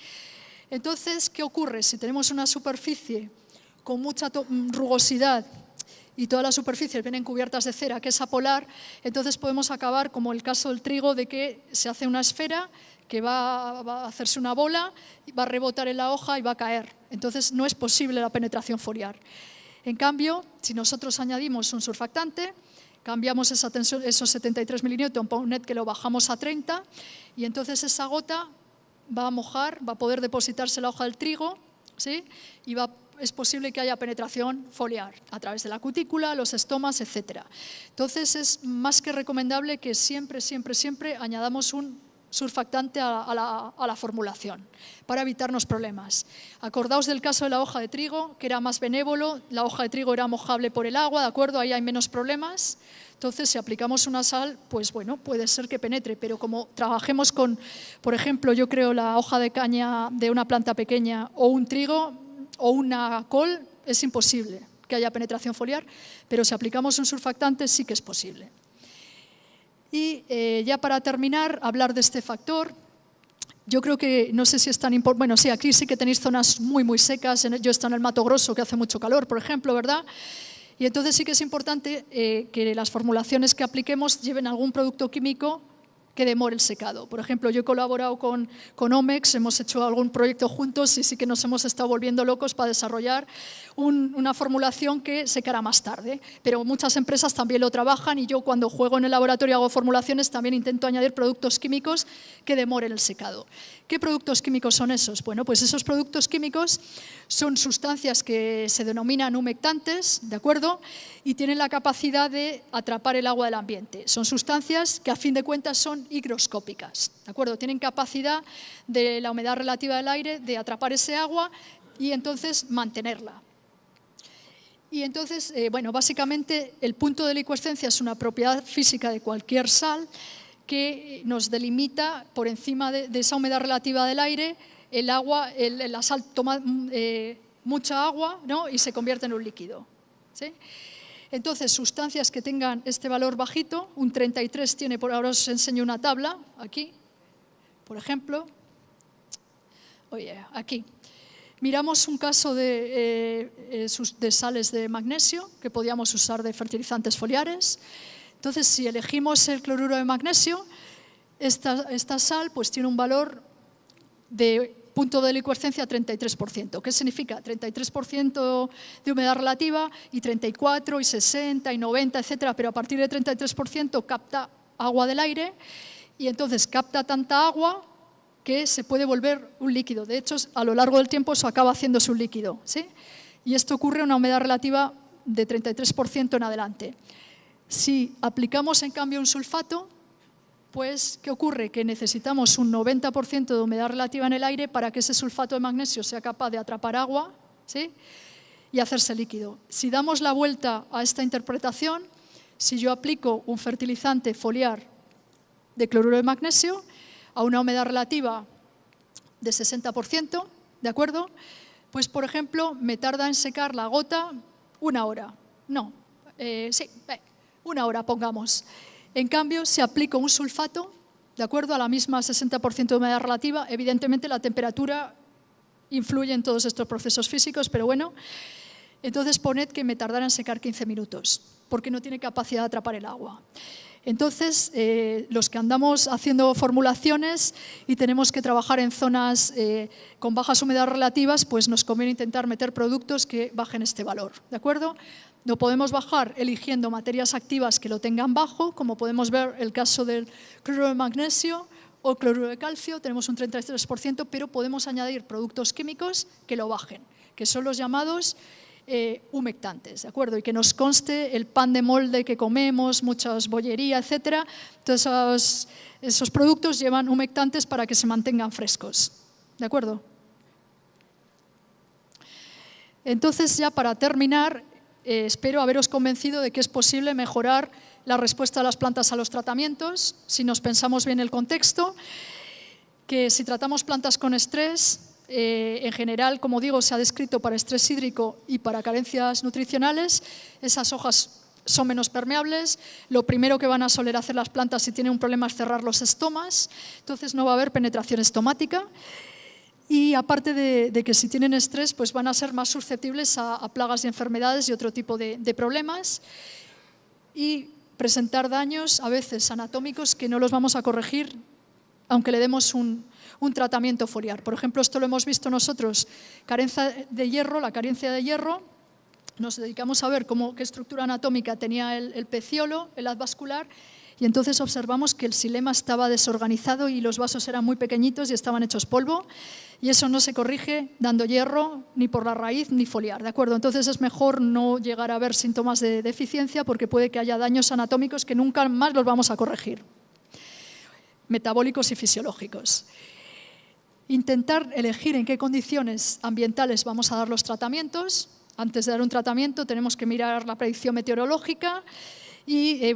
Entonces, ¿qué ocurre? Si tenemos una superficie con mucha rugosidad y todas las superficies vienen cubiertas de cera, que es apolar, entonces podemos acabar, como el caso del trigo, de que se hace una esfera que va a hacerse una bola, va a rebotar en la hoja y va a caer. Entonces, no es posible la penetración foliar. En cambio, si nosotros añadimos un surfactante, cambiamos esa tensión, esos 73 milínewton por un net que lo bajamos a 30, y entonces esa gota va a mojar, va a poder depositarse en la hoja del trigo, ¿sí? Y es posible que haya penetración foliar a través de la cutícula, los estomas, etc. Entonces, es más que recomendable que siempre, siempre, siempre añadamos un surfactante a la formulación para evitarnos problemas. Acordaos del caso de la hoja de trigo, que era más benévolo, la hoja de trigo era mojable por el agua, ¿de acuerdo? Ahí hay menos problemas. Entonces, si aplicamos una sal, pues bueno, puede ser que penetre, pero como trabajemos con, por ejemplo, yo creo la hoja de caña de una planta pequeña o un trigo o una col, es imposible que haya penetración foliar, pero si aplicamos un surfactante sí que es posible. Y ya para terminar, hablar de este factor. Yo creo que, no sé si es tan importante, bueno, sí, aquí sí que tenéis zonas muy, muy secas. Yo estoy en el Mato Grosso, que hace mucho calor, por ejemplo, ¿verdad? Y entonces sí que es importante que las formulaciones que apliquemos lleven algún producto químico que demore el secado. Por ejemplo, yo he colaborado con Omex, hemos hecho algún proyecto juntos y sí que nos hemos estado volviendo locos para desarrollar una formulación que secará más tarde. Pero muchas empresas también lo trabajan y yo cuando juego en el laboratorio y hago formulaciones también intento añadir productos químicos que demoren el secado. ¿Qué productos químicos son esos? Bueno, pues esos productos químicos son sustancias que se denominan humectantes, ¿de acuerdo? Y tienen la capacidad de atrapar el agua del ambiente. Son sustancias que a fin de cuentas son higroscópicas, ¿de acuerdo? Tienen capacidad de la humedad relativa del aire de atrapar ese agua y entonces mantenerla. Y entonces, bueno, básicamente el punto de licuescencia es una propiedad física de cualquier sal que nos delimita por encima de esa humedad relativa del aire, el agua, la sal toma mucha agua, ¿no? Y se convierte en un líquido, ¿sí? Entonces, sustancias que tengan este valor bajito, un 33 tiene, por ahora os enseño una tabla, aquí, por ejemplo, aquí. Miramos un caso de sales de magnesio que podíamos usar de fertilizantes foliares. Entonces, si elegimos el cloruro de magnesio, esta sal pues tiene un valor de punto de delicuescencia 33%. ¿Qué significa? 33% de humedad relativa y 34 y 60 y 90, etcétera, pero a partir de 33% capta agua del aire y entonces capta tanta agua que se puede volver un líquido. De hecho, a lo largo del tiempo eso acaba haciéndose un líquido, ¿sí? Y esto ocurre a una humedad relativa de 33% en adelante. Si aplicamos en cambio un sulfato, pues, ¿qué ocurre? Que necesitamos un 90% de humedad relativa en el aire para que ese sulfato de magnesio sea capaz de atrapar agua, ¿sí? Y hacerse líquido. Si damos la vuelta a esta interpretación, si yo aplico un fertilizante foliar de cloruro de magnesio a una humedad relativa de 60%, ¿de acuerdo? Pues, por ejemplo, me tarda en secar la gota 1 hora. No, sí, 1 hora, pongamos. En cambio, si aplico un sulfato, de acuerdo a la misma 60% de humedad relativa, evidentemente la temperatura influye en todos estos procesos físicos, pero bueno, entonces poned que me tardará en secar 15 minutos, porque no tiene capacidad de atrapar el agua. Entonces, los que andamos haciendo formulaciones y tenemos que trabajar en zonas con bajas humedades relativas, pues nos conviene intentar meter productos que bajen este valor, ¿de acuerdo? Lo podemos bajar eligiendo materias activas que lo tengan bajo, como podemos ver el caso del cloruro de magnesio o cloruro de calcio, tenemos un 33%, pero podemos añadir productos químicos que lo bajen, que son los llamados humectantes, ¿de acuerdo? Y que nos conste el pan de molde que comemos, muchas bollería, etcétera. Todos esos productos llevan humectantes para que se mantengan frescos, ¿de acuerdo? Entonces, ya para terminar, espero haberos convencido de que es posible mejorar la respuesta de las plantas a los tratamientos, si nos pensamos bien el contexto, que si tratamos plantas con estrés, en general, como digo, se ha descrito para estrés hídrico y para carencias nutricionales, esas hojas son menos permeables. Lo primero que van a soler hacer las plantas si tienen un problema es cerrar los estomas, entonces no va a haber penetración estomática. Y aparte de que si tienen estrés, pues van a ser más susceptibles a plagas y enfermedades y otro tipo de problemas y presentar daños a veces anatómicos que no los vamos a corregir aunque le demos un tratamiento foliar. Por ejemplo, esto lo hemos visto nosotros, carencia de hierro, la carencia de hierro, nos dedicamos a ver qué estructura anatómica tenía el peciolo, el haz vascular, y entonces observamos que el xilema estaba desorganizado y los vasos eran muy pequeñitos y estaban hechos polvo, y eso no se corrige dando hierro ni por la raíz ni foliar, ¿de acuerdo? Entonces es mejor no llegar a ver síntomas de deficiencia porque puede que haya daños anatómicos que nunca más los vamos a corregir, metabólicos y fisiológicos. Intentar elegir en qué condiciones ambientales vamos a dar los tratamientos. Antes de dar un tratamiento tenemos que mirar la predicción meteorológica y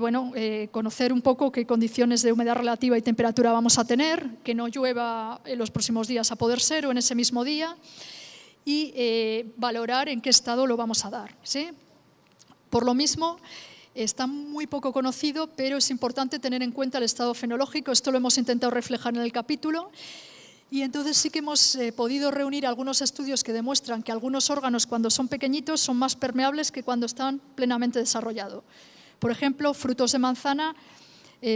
conocer un poco qué condiciones de humedad relativa y temperatura vamos a tener, que no llueva en los próximos días a poder ser o en ese mismo día y valorar en qué estado lo vamos a dar, ¿sí? Por lo mismo, está muy poco conocido, pero es importante tener en cuenta el estado fenológico. Esto lo hemos intentado reflejar en el capítulo. Y entonces sí que hemos podido reunir algunos estudios que demuestran que algunos órganos cuando son pequeñitos son más permeables que cuando están plenamente desarrollados. Por ejemplo, frutos de manzana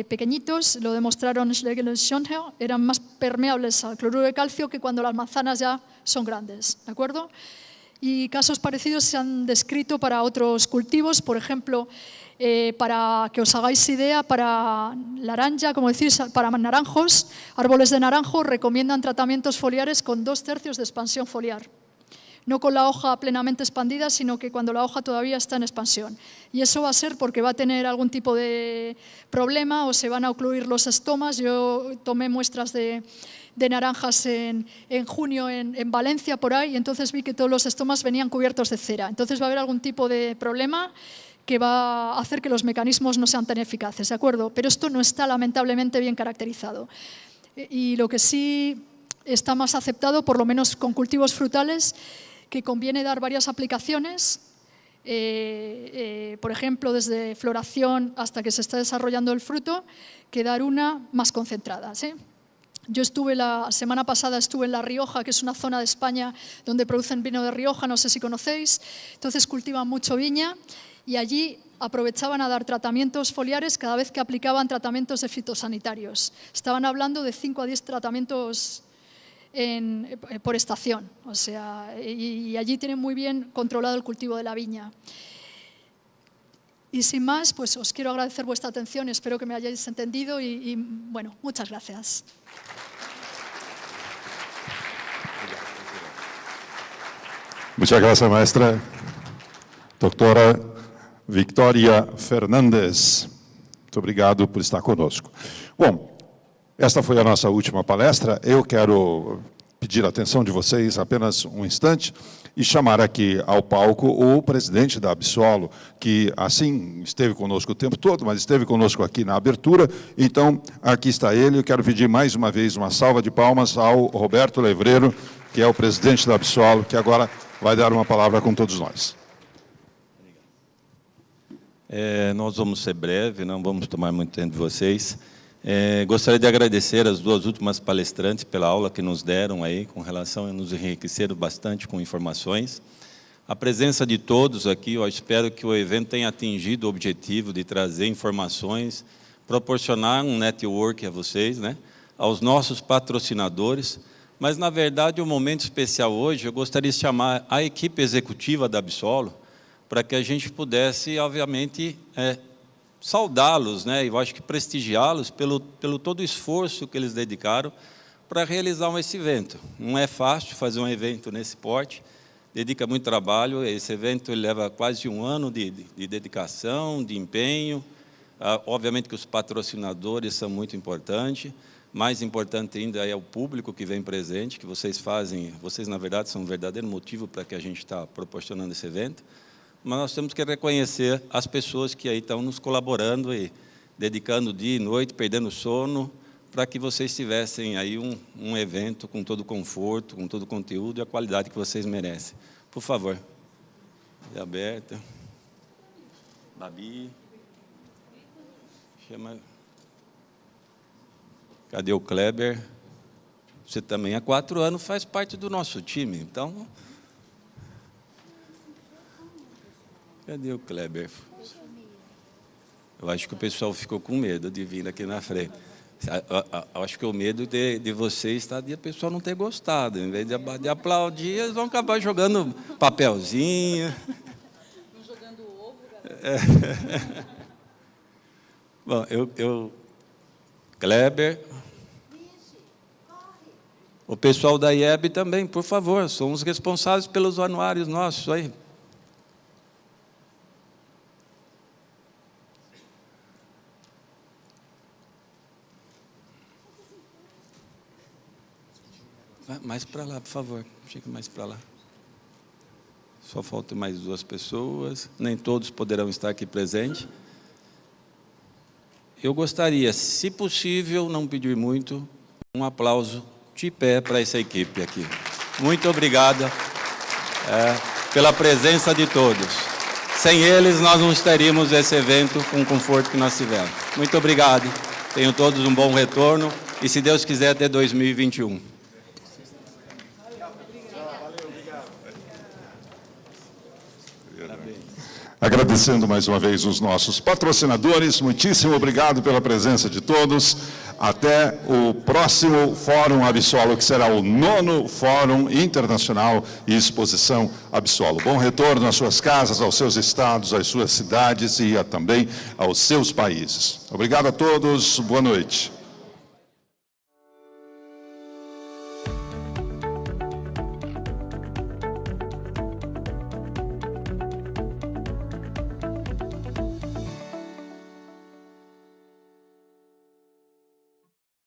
pequeñitos, lo demostraron Schlegel y Schonherr, eran más permeables al cloruro de calcio que cuando las manzanas ya son grandes, ¿de acuerdo? Y casos parecidos se han descrito para otros cultivos, por ejemplo, para que os hagáis idea, para laranja, como decís, para naranjos, árboles de naranjo recomiendan tratamientos foliares con 2/3 de expansión foliar. No con la hoja plenamente expandida, sino que cuando la hoja todavía está en expansión. Y eso va a ser porque va a tener algún tipo de problema o se van a ocluir los estomas. Yo tomé muestras de naranjas en junio en Valencia, por ahí, y entonces vi que todos los estomas venían cubiertos de cera. Entonces va a haber algún tipo de problema que va a hacer que los mecanismos no sean tan eficaces, ¿de acuerdo? Pero esto no está lamentablemente bien caracterizado. Y lo que sí está más aceptado, por lo menos con cultivos frutales, que conviene dar varias aplicaciones por ejemplo, desde floración hasta que se está desarrollando el fruto, que dar una más concentrada, ¿sí? Yo la semana pasada estuve en La Rioja, que es una zona de España donde producen vino de Rioja, no sé si conocéis. Entonces cultivan mucho viña y allí aprovechaban a dar tratamientos foliares cada vez que aplicaban tratamientos de fitosanitarios. Estaban hablando de 5 a 10 tratamientos por estación, o sea, y allí tienen muy bien controlado el cultivo de la viña. Y sin más, pues os quiero agradecer vuestra atención, espero que me hayáis entendido y bueno, muchas gracias. Muchas gracias, maestra. Doutora Victoria Fernandes, muito obrigado por estar conosco. Bom, esta foi a nossa última palestra. Eu quero pedir a atenção de vocês apenas um instante e chamar aqui ao palco o presidente da Absolo, que assim esteve conosco o tempo todo, mas esteve conosco aqui na abertura. Então, aqui está ele. Eu quero pedir mais uma vez uma salva de palmas ao Roberto Levreiro, que é o presidente da Absolo, que agora vai dar uma palavra com todos nós. Nós vamos ser breve, não vamos tomar muito tempo de vocês. Gostaria de agradecer as duas últimas palestrantes pela aula que nos deram aí, com relação a nos enriqueceram bastante com informações. A presença de todos aqui, eu espero que o evento tenha atingido o objetivo de trazer informações, proporcionar um network a vocês, né, aos nossos patrocinadores. Mas, na verdade, o momento especial hoje, eu gostaria de chamar a equipe executiva da Absolo para que a gente pudesse, obviamente, saudá-los, né? Eu acho que prestigiá-los pelo todo o esforço que eles dedicaram para realizar esse evento. Não é fácil fazer um evento nesse porte, dedica muito trabalho. Esse evento ele leva quase um ano de dedicação, de empenho. Obviamente que os patrocinadores são muito importantes. Mais importante ainda é o público que vem presente, que vocês fazem, vocês na verdade são um verdadeiro motivo para que a gente está proporcionando esse evento, mas nós temos que reconhecer as pessoas que aí estão nos colaborando e dedicando dia e noite, perdendo sono, para que vocês tivessem aí um evento com todo o conforto, com todo o conteúdo e a qualidade que vocês merecem. Por favor. Aberta. Babi. Chama... Cadê o Kleber? Você também há 4 anos faz parte do nosso time, então... Cadê o Kleber? Eu acho que o pessoal ficou com medo de vir aqui na frente. Eu acho que o medo de vocês está de a pessoa não ter gostado. Em vez de aplaudir, eles vão acabar jogando papelzinho. Não jogando ovo, galera. Bom, Kleber. O pessoal da IEB também, por favor, somos responsáveis pelos anuários nossos aí. Mais para lá, por favor. Chega mais para lá. Só faltam mais 2 pessoas. Nem todos poderão estar aqui presentes. Eu gostaria, se possível, não pedir muito, um aplauso de pé para essa equipe aqui. Muito obrigado pela presença de todos. Sem eles, nós não teríamos esse evento com o conforto que nós tivemos. Muito obrigado. Tenham todos um bom retorno e, se Deus quiser, até 2021. Agradecendo mais uma vez os nossos patrocinadores, muitíssimo obrigado pela presença de todos. Até o próximo Fórum Absolo, que será o 9º Fórum Internacional e Exposição Absolo. Bom retorno às suas casas, aos seus estados, às suas cidades e também aos seus países. Obrigado a todos, boa noite.